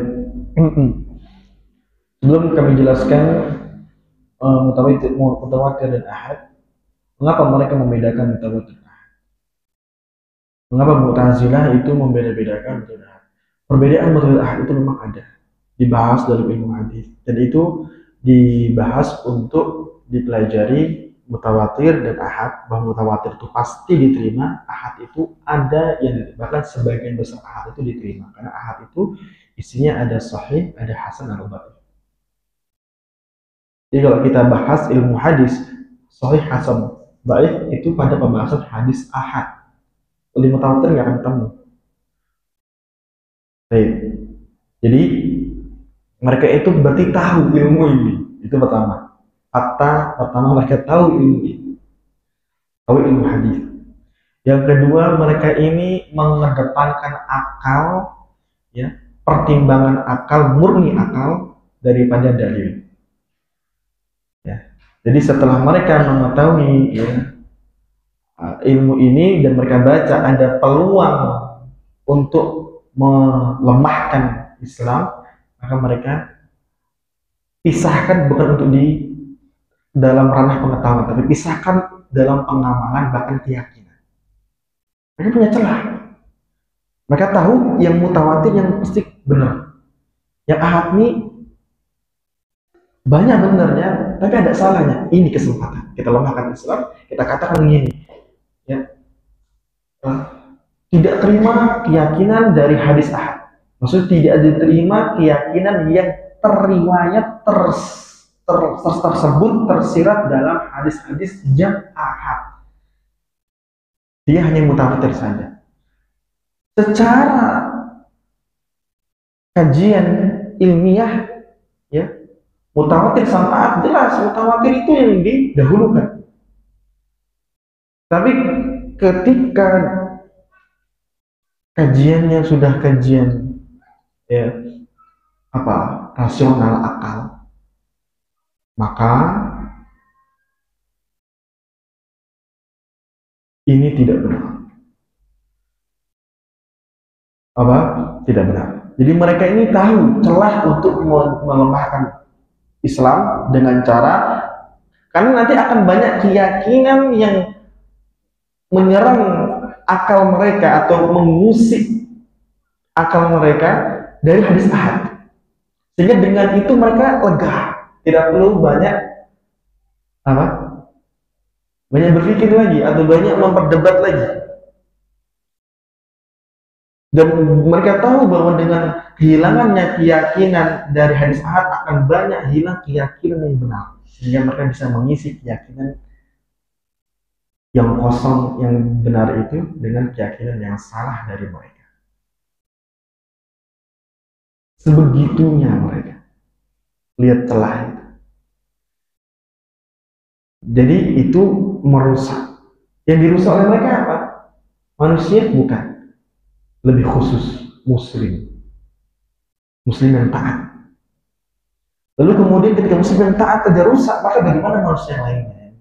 Sebelum kami jelaskan mutawatir dan ahad. Mengapa mereka membedakan mutawatir dan ahad? Mengapa Mu'tazilah itu membeda-bedakan mutawatir dan ahad? Perbedaan mutawatir dan ahad itu memang ada, dibahas dalam ilmu hadis, dan itu dibahas untuk dipelajari mutawatir dan ahad, bahwa mutawatir itu pasti diterima, ahad itu ada yang bahkan sebagian besar ahad itu diterima, karena ahad itu isinya ada sahih, ada hasan, ada dhaif. Jadi kalau kita bahas ilmu hadis, sahih, hasan, dhaif itu pada pembahasan hadis ahad. Kalau di mutawatir nggak akan ketemu. Baik. Jadi mereka itu berarti tahu ilmu ini. Itu pertama. Fakta pertama, mereka tahu ilmu ini. Tahu ilmu hadis. Yang kedua, mereka ini mengedepankan akal, ya, pertimbangan akal, murni akal daripada dalil. Ya. Jadi setelah mereka mengetahui, ya, ilmu ini dan mereka baca ada peluang untuk melemahkan Islam, maka mereka pisahkan bukan untuk di dalam ranah pengetahuan, tapi pisahkan dalam pengamalan bahkan keyakinan. Mereka punya celah. Mereka tahu yang mutawatir yang pasti benar. Yang ahad ini banyak benarnya, tapi ada salahnya. Ini kesempatan. Kita lemahkan Islam, kita katakan begini. Ya. Tidak terima keyakinan dari hadis ahad. Maksudnya tidak diterima keyakinan yang terriwayat tersebut tersirat dalam hadis-hadis yang ahad. Dia hanya mutawatir saja. Secara kajian ilmiah, ya, mutawatir sama ahad jelas, mutawatir itu yang didahulukan. Tapi ketika kajiannya sudah kajian, ya, rasional akal, maka ini tidak benar. Tidak benar. Jadi mereka ini tahu celah untuk melemahkan Islam dengan cara, karena nanti akan banyak keyakinan yang menyerang akal mereka atau mengusik akal mereka dari hadis ahad. Sehingga dengan itu mereka lega, tidak perlu banyak berpikir lagi atau banyak memperdebat lagi. Dan mereka tahu bahwa dengan kehilangannya keyakinan dari hadis ahad akan banyak hilang keyakinan yang benar, sehingga mereka bisa mengisi keyakinan yang kosong yang benar itu dengan keyakinan yang salah dari mereka. Sebegitunya mereka lihat celah itu. Jadi itu merusak. Yang dirusak oleh mereka apa? Manusia bukan. Lebih khusus muslim yang taat. Lalu kemudian ketika muslim yang taat saja rusak, maka bagaimana manusia yang lainnya?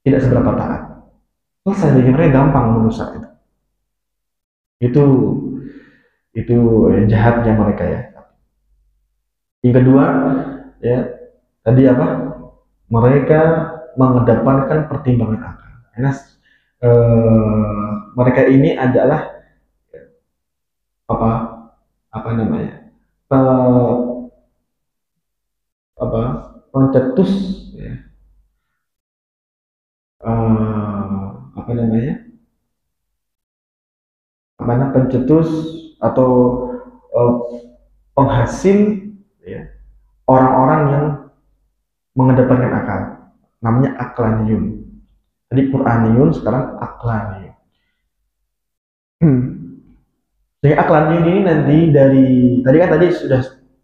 Tidak seberapa taat. Selesai, bagi mereka gampang merusak itu. Itu jahatnya mereka, ya. Yang kedua, ya, tadi mereka mengedepankan pertimbangan akal. Karena mereka ini adalah pencetus, ya, pencetus atau penghasil, ya, orang-orang yang mengedepankan akal. Namanya aqlaniyun. Tadi Qur'aniyun, sekarang aqlaniyun. Jadi aqlaniyun ini nanti tadi sudah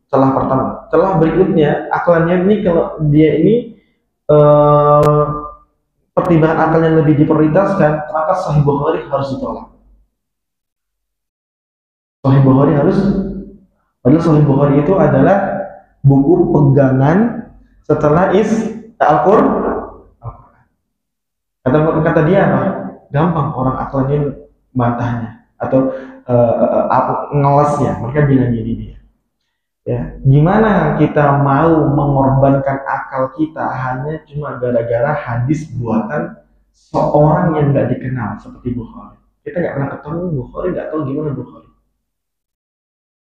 celah pertama. Celah berikutnya, aqlaniyun ini kalau dia ini pertimbangan akalnya lebih diprioritaskan, maka Sahih Bukhari harus ditolak. Sahih Bukhari padahal Sahih Bukhari itu adalah buku pegangan setelah Al-Qur'an. Kata dia gampang orang aqlaniyun bantahnya atau ngelesnya. Mereka bilang gini dia. Ya, gimana kita mau mengorbankan akal kita hanya cuma gara-gara hadis buatan seorang yang nggak dikenal seperti Bukhari. Kita nggak pernah ketemu Bukhari, nggak tahu gimana Bukhari.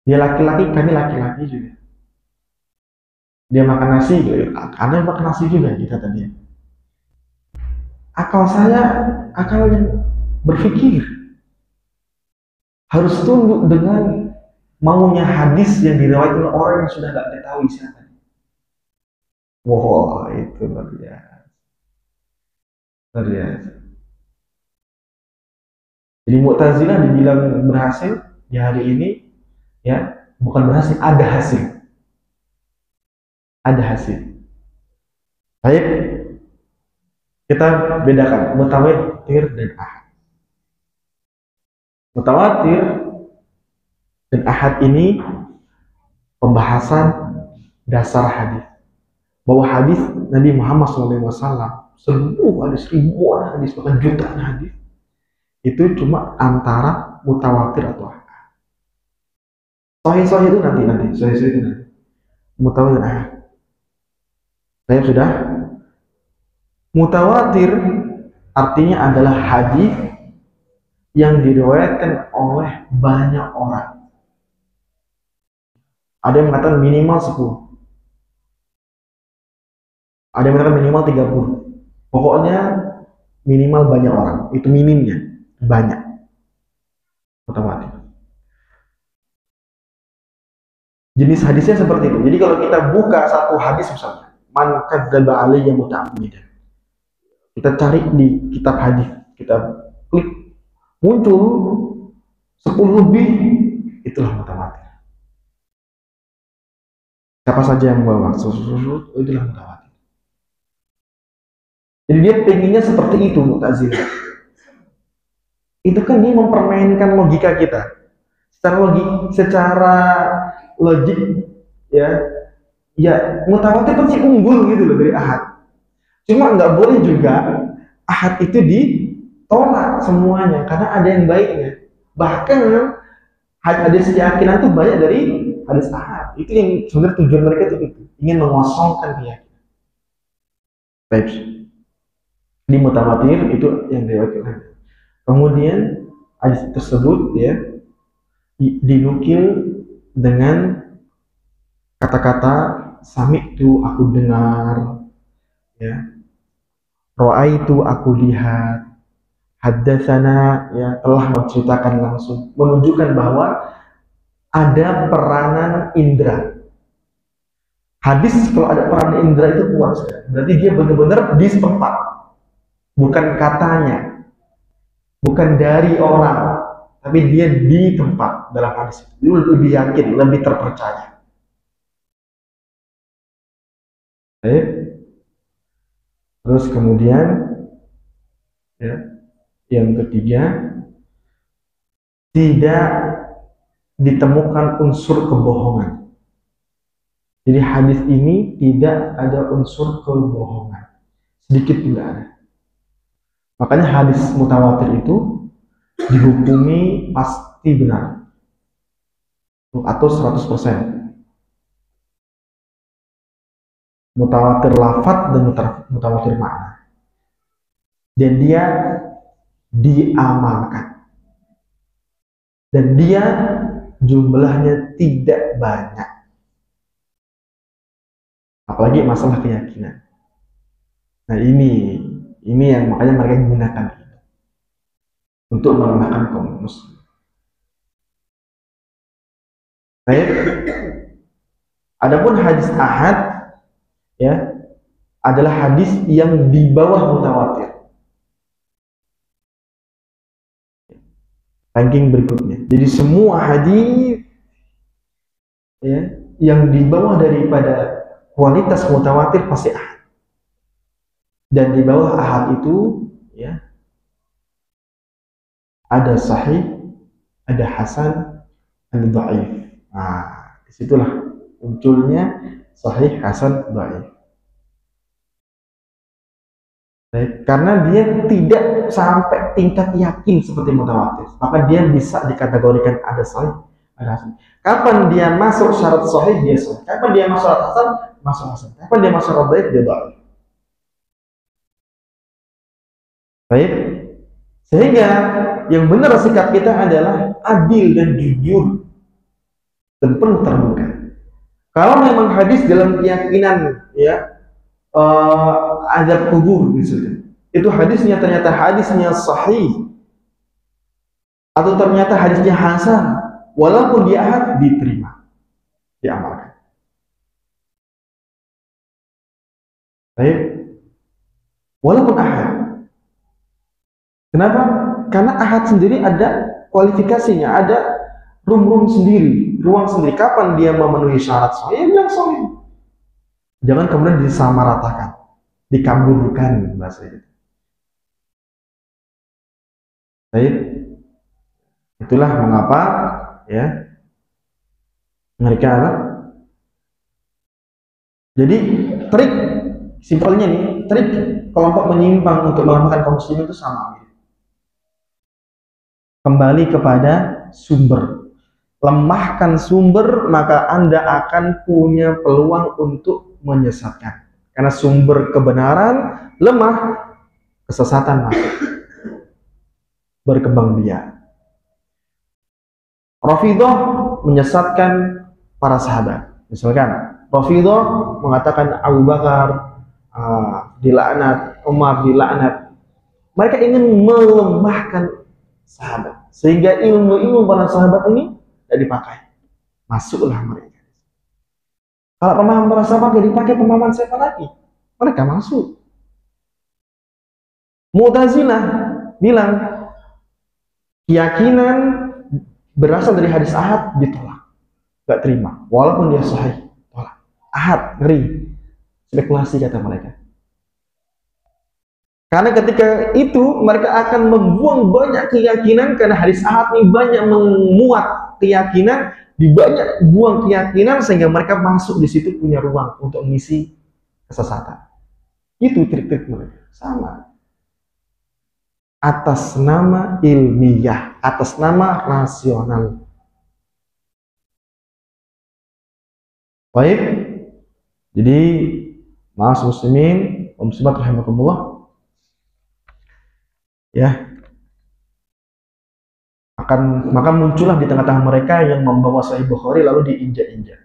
Dia laki-laki, kami laki-laki juga. Dia makan nasi, Anda makan nasi juga kita tadi. Akal saya, akal yang berpikir harus tunduk dengan maunya hadis yang diriwayatkan oleh orang yang sudah nggak diketahui siapa. Wah, itu luar biasa. Luar biasa. Jadi Mu'tazilah dibilang berhasil di hari ini, ya bukan berhasil, ada hasil, ada hasil. Baik, kita bedakan mutawatir dan ahad. Mutawatir dan ahad ini pembahasan dasar hadis. Bahwa hadis Nabi Muhammad SAW, seluruh hadis, ribuan hadis, bahkan jutaan hadis, itu cuma antara mutawatir atau ahad. Sahih itu nanti, sahih itu nanti. Mutawatir dan ahad. Saya sudah. Mutawatir artinya adalah hadis yang diriwayatkan oleh banyak orang. Ada yang mengatakan minimal 10. Ada yang mengatakan minimal 30. Pokoknya minimal banyak orang. Itu minimnya. Banyak. Mutawatir. Jenis hadisnya seperti itu. Jadi kalau kita buka satu hadis misalnya, man kadzdzaba alayya muta'ammidan. Kita cari di kitab hadis, kita klik, muncul 10 lebih, itulah mutawatir. Siapa saja yang membawa, itulah mutawatir. Jadi dia pengennya seperti itu Mu'tazilah. Itu kan dia mempermainkan logika kita. Secara logik ya mutawatir pasti unggul gitu loh dari ahad. Cuma nggak boleh juga ahad itu ditolak semuanya karena ada yang baiknya. Bahkan hadis keyakinan itu banyak dari hadis ahad. Itu yang sebenarnya tujuan mereka itu ingin mengosongkan keyakinan. Baik. Di mutawatir itu yang diriwayatkan. Kemudian hadis tersebut ya dinukil dengan kata-kata sami'tu, aku dengar, ya, ra'aitu, aku lihat, haddatsana, ya, telah menceritakan langsung, menunjukkan bahwa ada peranan indera. Hadis kalau ada peranan indera itu kuat sekali. Berarti dia benar-benar di setempat, bukan katanya, bukan dari orang, tapi dia di tempat dalam hadis. Dia lebih yakin, lebih terpercaya. Terus kemudian ya, yang ketiga, tidak ditemukan unsur kebohongan. Jadi hadis ini tidak ada unsur kebohongan, sedikit tidak ada. Makanya hadis mutawatir itu dihukumi pasti benar atau 100%. Mutawatir lafaz dan mutawatir makna, dan dia diamalkan, dan dia jumlahnya tidak banyak, apalagi masalah keyakinan. Nah ini yang makanya mereka gunakan untuk melemahkan kaum muslim. Baik. Adapun hadis ahad ya adalah hadis yang di bawah mutawatir. Ranking berikutnya. Jadi semua hadis ya yang di bawah daripada kualitas mutawatir pasti ahad. Dan di bawah ahad itu ya ada sahih, ada hasan, ada dhaif. Nah, disitulah munculnya sahih, hasan, dhaif. Karena dia tidak sampai tingkat yakin seperti mutawatir, maka dia bisa dikategorikan ada sahih, Hasan. Kapan dia masuk syarat sahih, dia sahih. Kapan dia masuk syarat hasan, masuk hasan. Kapan dia masuk syarat dhaif, dia dhaif. Baik. Sehingga yang benar sikap kita adalah adil dan jujur dan penuh terbuka. Kalau memang hadis dalam keyakinan ya azab kubur misalnya, itu hadisnya ternyata hadisnya sahih atau ternyata hadisnya hasan, walaupun dia ahad, diterima, diamalkan. Baik, walaupun ahad. Kenapa? Karena ahad sendiri ada kualifikasinya, ada ruang sendiri. Kapan dia memenuhi syarat sahih, bilang sahih. Jangan kemudian disamaratakan, dikaburkan bahasa itu. Baik, itulah mengapa ya mereka apa? Jadi trik simpelnya nih, trik kelompok menyimpang untuk melemahkan kaum muslimin itu sama. Kembali kepada sumber. Lemahkan sumber, maka Anda akan punya peluang untuk menyesatkan. Karena sumber kebenaran lemah, kesesatan masuk. Berkembang biak. Rafidhah menyesatkan para sahabat. Misalkan Rafidhah mengatakan Abu Bakar dilaknat, Umar dilaknat. Mereka ingin melemahkan sahabat, sehingga ilmu para sahabat ini tidak dipakai. Masuklah mereka. Kalau pemahaman para sahabat tidak dipakai, pemahaman siapa lagi? Mereka masuk. Mu'tazilah bilang keyakinan berasal dari hadis ahad, ditolak, nggak terima, walaupun dia sahih, tolak. Ahad, ngeri, spekulasi kata mereka. Karena ketika itu mereka akan membuang banyak keyakinan, karena hadis ahad ini banyak memuat keyakinan, dibanyak buang keyakinan, sehingga mereka masuk di situ punya ruang untuk mengisi kesesatan. Itu trik-trik mereka. Sama. Atas nama ilmiah, atas nama rasional. Baik. Jadi, maaf muslimin, muslimat rahimakumullah. Ya, maka muncullah di tengah-tengah mereka yang membawa Sahih Bukhari lalu diinjak-injak.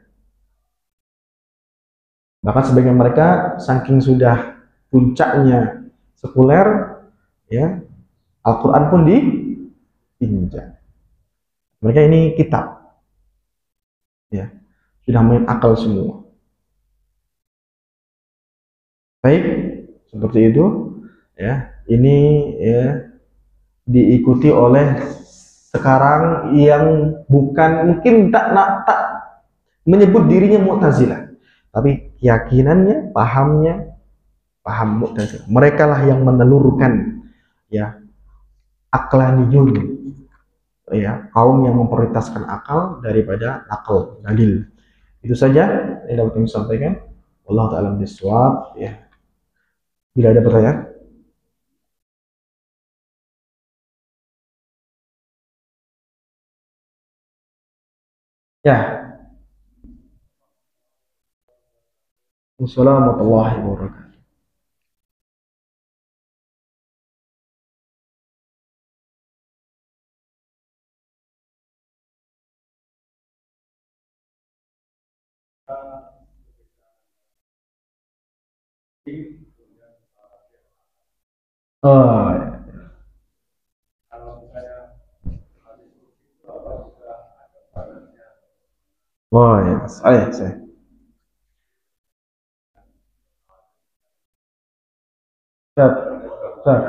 Bahkan sebagian mereka saking sudah puncaknya sekuler, ya, Al-Quran pun diinjak. Mereka ini kitab, ya, sudah main akal semua. Baik, seperti itu, ya. Ini ya diikuti oleh sekarang yang bukan mungkin tak menyebut dirinya Mu'tazilah, tapi keyakinannya, paham Mu'tazilah. Mereka lah yang menelurkan ya aqlaniyun, ya, kaum yang memprioritaskan akal daripada akal dalil. Itu saja yang dapat kami sampaikan. Wallahu ta'ala bishawab. Ya, bila ada pertanyaan. Ya. Wassalamualaikum warahmatullahi wabarakatuh. Oh, ya. Oh, ya. Saya. Siap. Siap.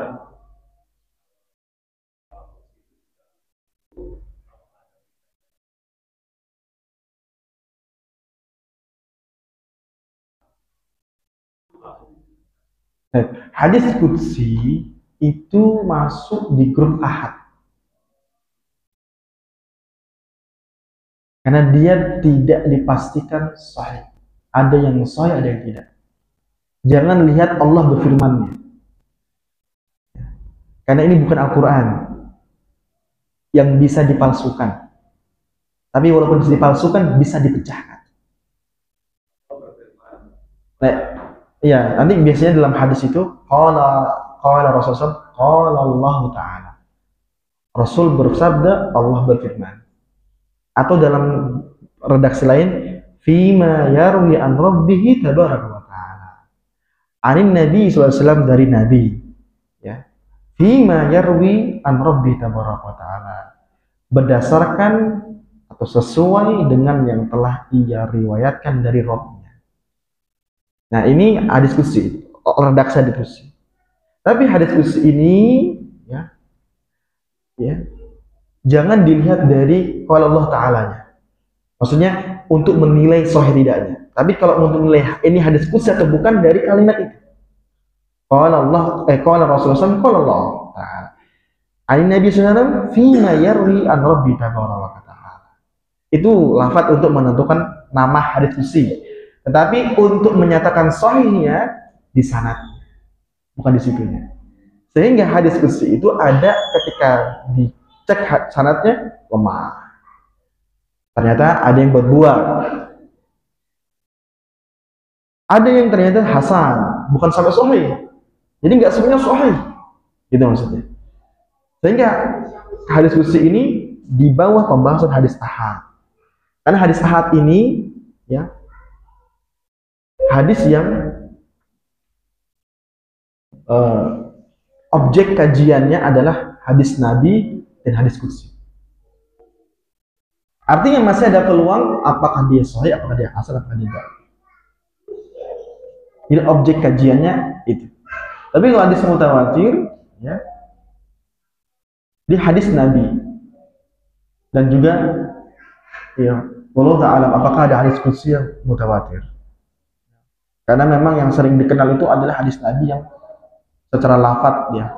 Hadis qudsi itu masuk di grup ahad. Karena dia tidak dipastikan sahih. Ada yang sahih, ada yang tidak. Jangan lihat Allah berfirman-Nya. Karena ini bukan Al-Quran yang bisa dipalsukan. Tapi walaupun dipalsukan bisa dipecahkan. Nah, iya, nanti biasanya dalam hadis itu qala Rasulullah qala Allah Ta'ala. Rasul bersabda, Allah berfirman. Atau dalam redaksi lain, fima yarwi an rabbih tabaraka wa ta'ala. Anin Nabi SAW dari Nabi. Ya. Fima yarwi an rabbih tabaraka wa ta'ala. Berdasarkan atau sesuai dengan yang telah ia riwayatkan dari Rabbnya. Nah, ini hadis qudsi, redaksi hadis qudsi. Tapi hadis qudsi ini ya, jangan dilihat dari kalau Allah Ta'alanya. Maksudnya untuk menilai sahih tidaknya. Tapi kalau untuk menilai ini hadis qudsi atau bukan dari kalimat itu. Qala Rasulullah SAW, qala Allah Ta'ala. Ain Nabi SAW, fima yarwi an rabbi tabaraka wa ta'ala. Itu lafaz untuk menentukan nama hadis qudsi. Tetapi untuk menyatakan sahihnya di sanadnya, bukan di situnya. Sehingga hadis qudsi itu ada ketika dicek sanadnya lemah. Ternyata ada yang berbuat. Ada yang ternyata hasan, bukan sampai sahih. Jadi nggak semuanya sahih. Gitu maksudnya. Sehingga hadis qudsi ini di bawah pembahasan hadis ahad. Karena hadis ahad ini ya hadis yang objek kajiannya adalah hadis Nabi dan hadis qudsi. Artinya masih ada peluang apakah dia sahih, apakah dia hasan, apakah dia dhaif. Jadi objek kajiannya itu. Tapi kalau hadis mutawatir ya di hadis Nabi dan juga ya wallahu ta'ala apakah ada hadis qudsi yang mutawatir. Karena memang yang sering dikenal itu adalah hadis Nabi yang secara lafaz ya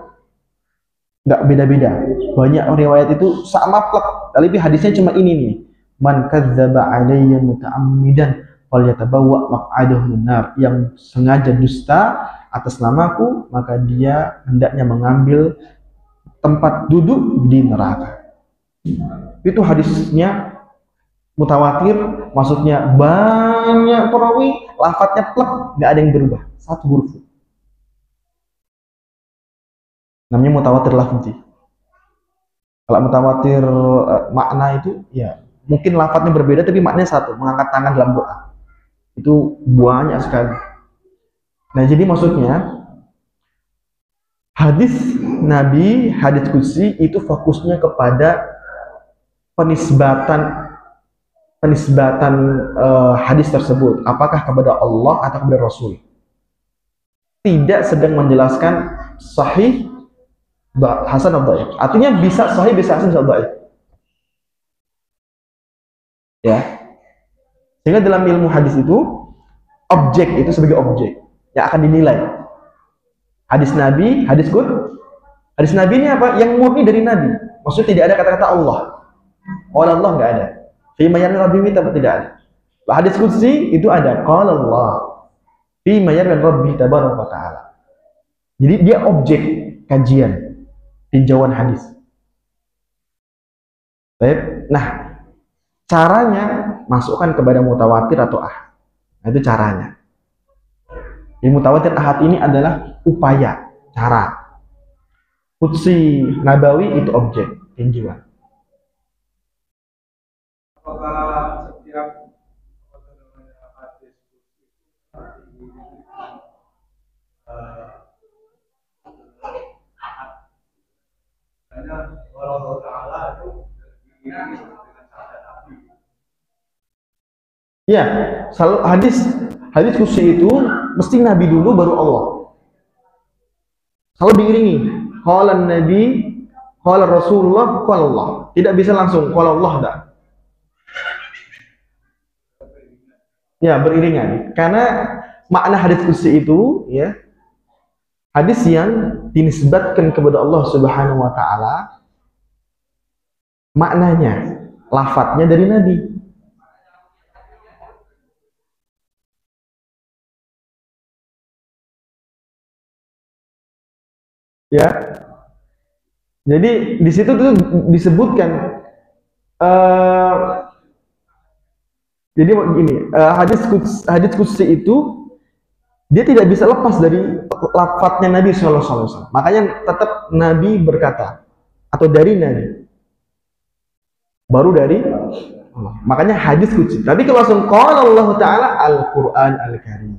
nggak beda-beda. Banyak riwayat itu sama plek, tapi hadisnya cuma ini nih. Man kadzdzaba alayya muta'ammidan falyatabawwa maq'adahu minar. Yang sengaja dusta atas namaku, maka dia hendaknya mengambil tempat duduk di neraka. Itu hadisnya mutawatir, maksudnya banyak perawi, lafadznya plek, nggak ada yang berubah, satu huruf. Namanya mutawatir lafzi. Kalau mutawatir makna itu ya mungkin lafadznya berbeda tapi maknanya satu, mengangkat tangan dalam doa. Itu banyak sekali. Nah, jadi maksudnya hadis Nabi, hadis qudsi itu fokusnya kepada penisbatan hadis tersebut, apakah kepada Allah atau kepada Rasul. Tidak sedang menjelaskan sahih hasan atau dhaif. Artinya bisa sahih, bisa hasan, bisa dhaif. Ya. Sehingga dalam ilmu hadis itu objek itu sebagai objek yang akan dinilai. Hadis Nabi, hadis Nabi ini apa? Yang murni dari Nabi. Maksudnya tidak ada kata-kata Allah. Qala Allah enggak ada. Fima yarwi rabbi tidak ada. Hadis qudsi itu ada qala Allah. Fima yarwi rabbi tabaraka wa ta'ala. Jadi dia objek kajian tinjauan hadis. Baik. Nah, caranya masukkan kepada mutawatir atau ahad. Nah, itu caranya. Di mutawatir ahad ini adalah upaya, cara. Qudsi nabawi itu objek tinjauan. Apakah setiap hadis karena Allah Ta'ala itu ya, selalu hadis qudsi itu mesti Nabi dulu baru Allah. Selalu diiringi. Qala Nabi, qala Rasulullah, qala Allah. Tidak bisa langsung qala Allah enggak. Ya, beriringan. Karena makna hadis qudsi itu ya hadis yang dinisbatkan kepada Allah Subhanahu wa taala, maknanya, lafadznya dari Nabi. Ya. Jadi di situ tuh disebutkan Jadi begini, hadis qudsi itu dia tidak bisa lepas dari lafadznya Nabi Shallallahu Alaihi Wasallam. Makanya tetap Nabi berkata atau dari Nabi, baru dari Allah. Makanya hadis qudsi. Tapi kalau langsung qala Allah Taala Al-Quran Al-Karim.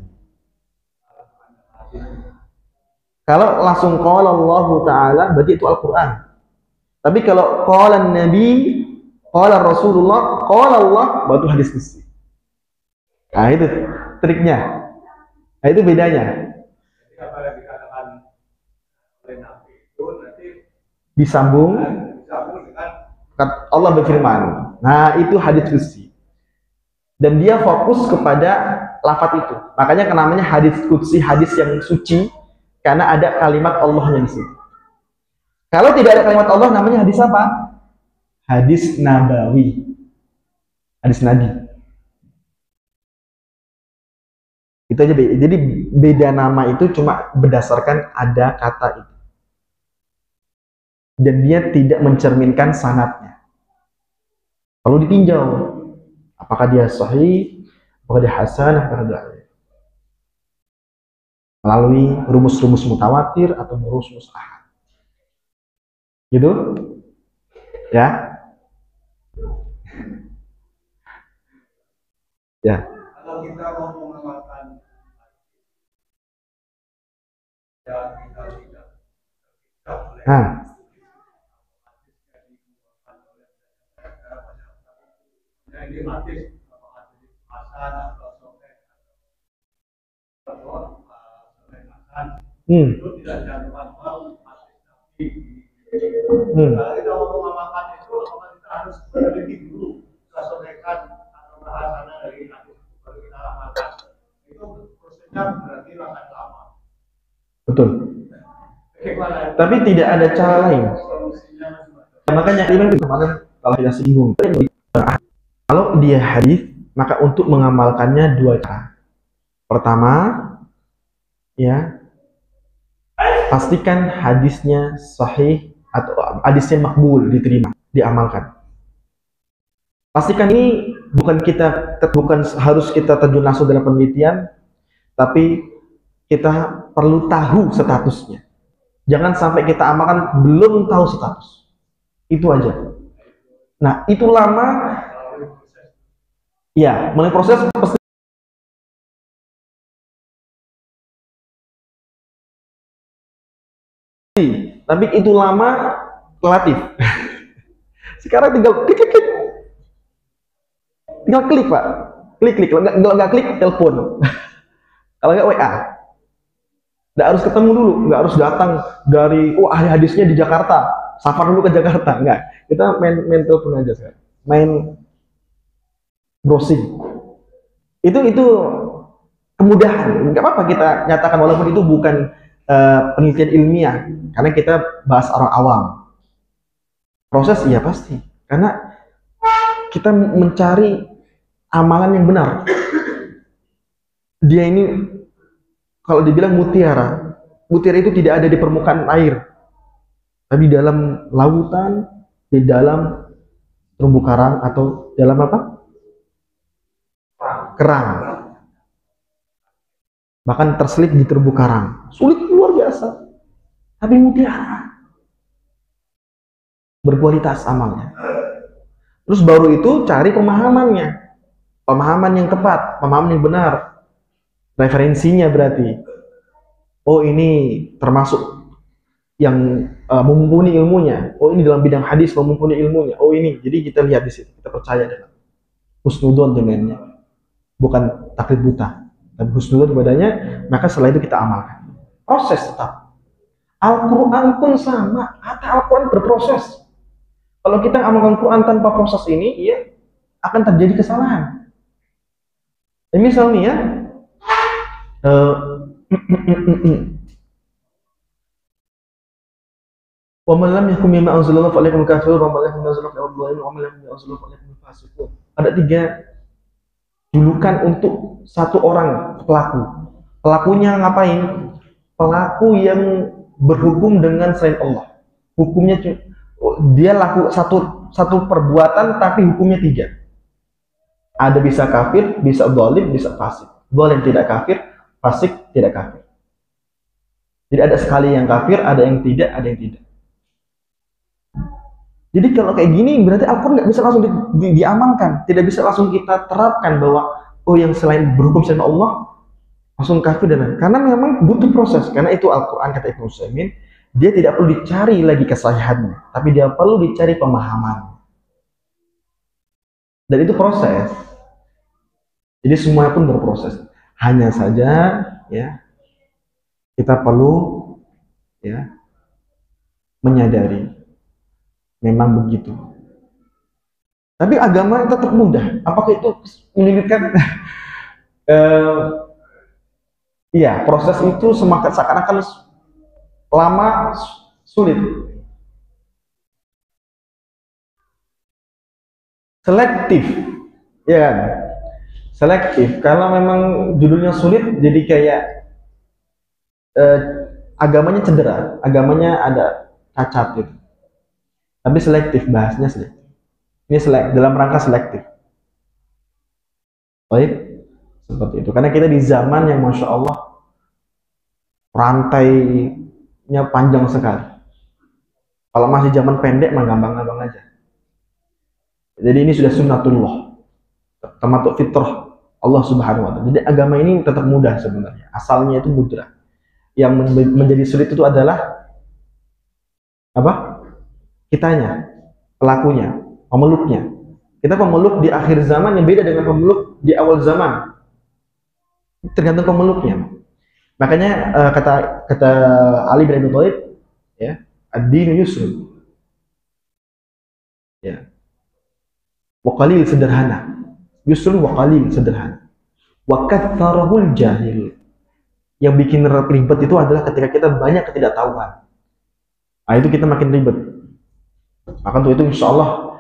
Kalau langsung qala Allah Taala berarti itu Al-Quran. Tapi kalau qala Nabi, qala Rasulullah, qala Allah, baru hadis qudsi. Nah itu triknya. Nah itu bedanya. Jadi apa yang dikatakan oleh Nabi itu nanti Disambung dengan Allah berfirman. Nah itu hadis qudsi. Dan dia fokus kepada lafaz itu. Makanya namanya hadis qudsi, hadis yang suci, karena ada kalimat Allahnya di situ. Kalau tidak ada kalimat Allah, namanya hadis apa? Hadis nabawi. Hadis Nabi. Itu aja beda. Jadi beda nama itu cuma berdasarkan ada kata itu. Dan dia tidak mencerminkan sanadnya. Kalau ditinjau, apakah dia sahih, apakah dia hasan, apakah dia melalui rumus-rumus mutawatir atau rumus ahad. Gitu? Ya? Ya. kalau kita mau mengamalkan dan kita tidak boleh Nah, ini hadis hasan atau sahih atau hasan itu tidak dianggap hadis Nabi. Kalau kita mau mengamalkan itu, kita harus meneliti dulu kesonekan atau bahasanya dari hadis baru kita amalkan. Itu prosesnya berarti akan lama. betul. Bagaimana? Tapi tidak ada cara lain. Solusinya masing-masing. Makanya Imam kemarin kalau tidak singgung. Kalau dia hadis, maka untuk mengamalkannya dua cara. Pertama, ya, pastikan hadisnya sahih atau hadisnya makbul, diterima, diamalkan. Pastikan ini bukan harus kita terjun langsung dalam penelitian, tapi kita perlu tahu statusnya. Jangan sampai kita amalkan belum tahu status. Itu aja. Nah, itu lama. Ya, mulai proses pasti. Tapi itu lama relatif. Sekarang tinggal klik. Tinggal klik, Pak. Klik. Kalau nggak klik, telepon. Kalau nggak WA. Nggak harus ketemu dulu, nggak harus datang dari ahli hadisnya di Jakarta, safar dulu ke Jakarta, nggak. Kita main telepon aja sekarang, main browsing. Itu kemudahan, nggak apa-apa kita nyatakan walaupun itu bukan penelitian ilmiah, karena kita bahas orang awam. Proses iya pasti, karena kita mencari amalan yang benar. Dia ini kalau dibilang mutiara itu tidak ada di permukaan air, tapi dalam lautan, di dalam terumbu karang atau dalam apa? Kerang. Bahkan terselip di terumbu karang. Sulit luar biasa. Tapi mutiara. Berkualitas amalnya. Terus baru itu cari pemahamannya. Pemahaman yang tepat, pemahaman yang benar. Referensinya berarti, oh ini termasuk yang mumpuni ilmunya, oh ini dalam bidang hadis mumpuni ilmunya, oh ini, jadi kita lihat di situ, kita percaya dengan husnudon dengannya, bukan taklid buta, tapi husnudon kepadanya, maka setelah itu kita amalkan. Proses tetap. Al-Quran pun sama, Al-Quran berproses. Kalau kita amalkan Quran tanpa proses ini, ya akan terjadi kesalahan. Misalnya ya, wa man lam yahkum bima anzalallahu fa alaihim kafirun wa man lam yahkum bima anzalallahu fa alaihim fasiqun. Ada 3 julukan untuk satu orang pelaku. Pelakunya ngapain? Pelaku yang berhukum dengan selain Allah. Hukumnya dia laku satu perbuatan tapi hukumnya 3. Ada bisa kafir, bisa zalim, bisa fasik. Zalim tidak kafir, fasik tidak kafir. Jadi ada sekali yang kafir, ada yang tidak, ada yang tidak. Jadi kalau kayak gini berarti Al-Quran nggak bisa langsung diamalkan, tidak bisa langsung kita terapkan bahwa oh yang selain berhukum sama Allah langsung kafir dan lain. Karena memang butuh proses. Karena itu Al-Quran kata Ibnu Utsaimin, dia tidak perlu dicari lagi kesahihannya, tapi dia perlu dicari pemahaman. Dan itu proses. Jadi semuanya pun berproses. Hanya saja ya kita perlu ya menyadari memang begitu. Tapi agama tetap mudah. Apakah itu menyulitkan? Iya, proses itu semakin seakan-akan lama, sulit. Selektif, ya kan? Selektif. Kalau memang judulnya sulit, jadi kayak eh, agamanya cedera, agamanya ada cacat gitu. Tapi selektif, bahasnya selektif. Ini dalam rangka selektif. Baik, seperti itu. Karena kita di zaman yang masya Allah rantainya panjang sekali. Kalau masih zaman pendek mah gampang-gampang aja. Jadi ini sudah sunnatullah, termasuk fitrah Allah Subhanahu wa taala. Jadi agama ini tetap mudah sebenarnya. Asalnya itu mudah. Yang menjadi sulit itu adalah apa? Kitanya, pelakunya, pemeluknya. Kita pemeluk di akhir zaman yang beda dengan pemeluk di awal zaman. Tergantung pemeluknya. Makanya kata kata Ali bin Abi Thalib ya, ad-dinu yusrun. Ya. Wa qalil sederhana. Yusrun wa qalil sederhana. Wa katharahul jahil. Yang bikin ribet itu adalah ketika kita banyak ketidaktahuan. Nah, itu kita makin ribet. Maka untuk itu insya Allah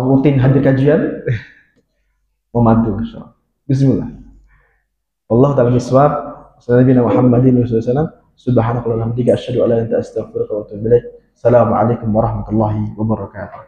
rutin hadir kajian membantu. Bismillah. Allah ta'ala miswab. Sayyidina Muhammadin SAW. Subhanakallahumma wa bihamdika asyhadu an la ilaha illa anta astaghfiruka wa atubu ilaik. Assalamualaikum warahmatullahi wabarakatuh.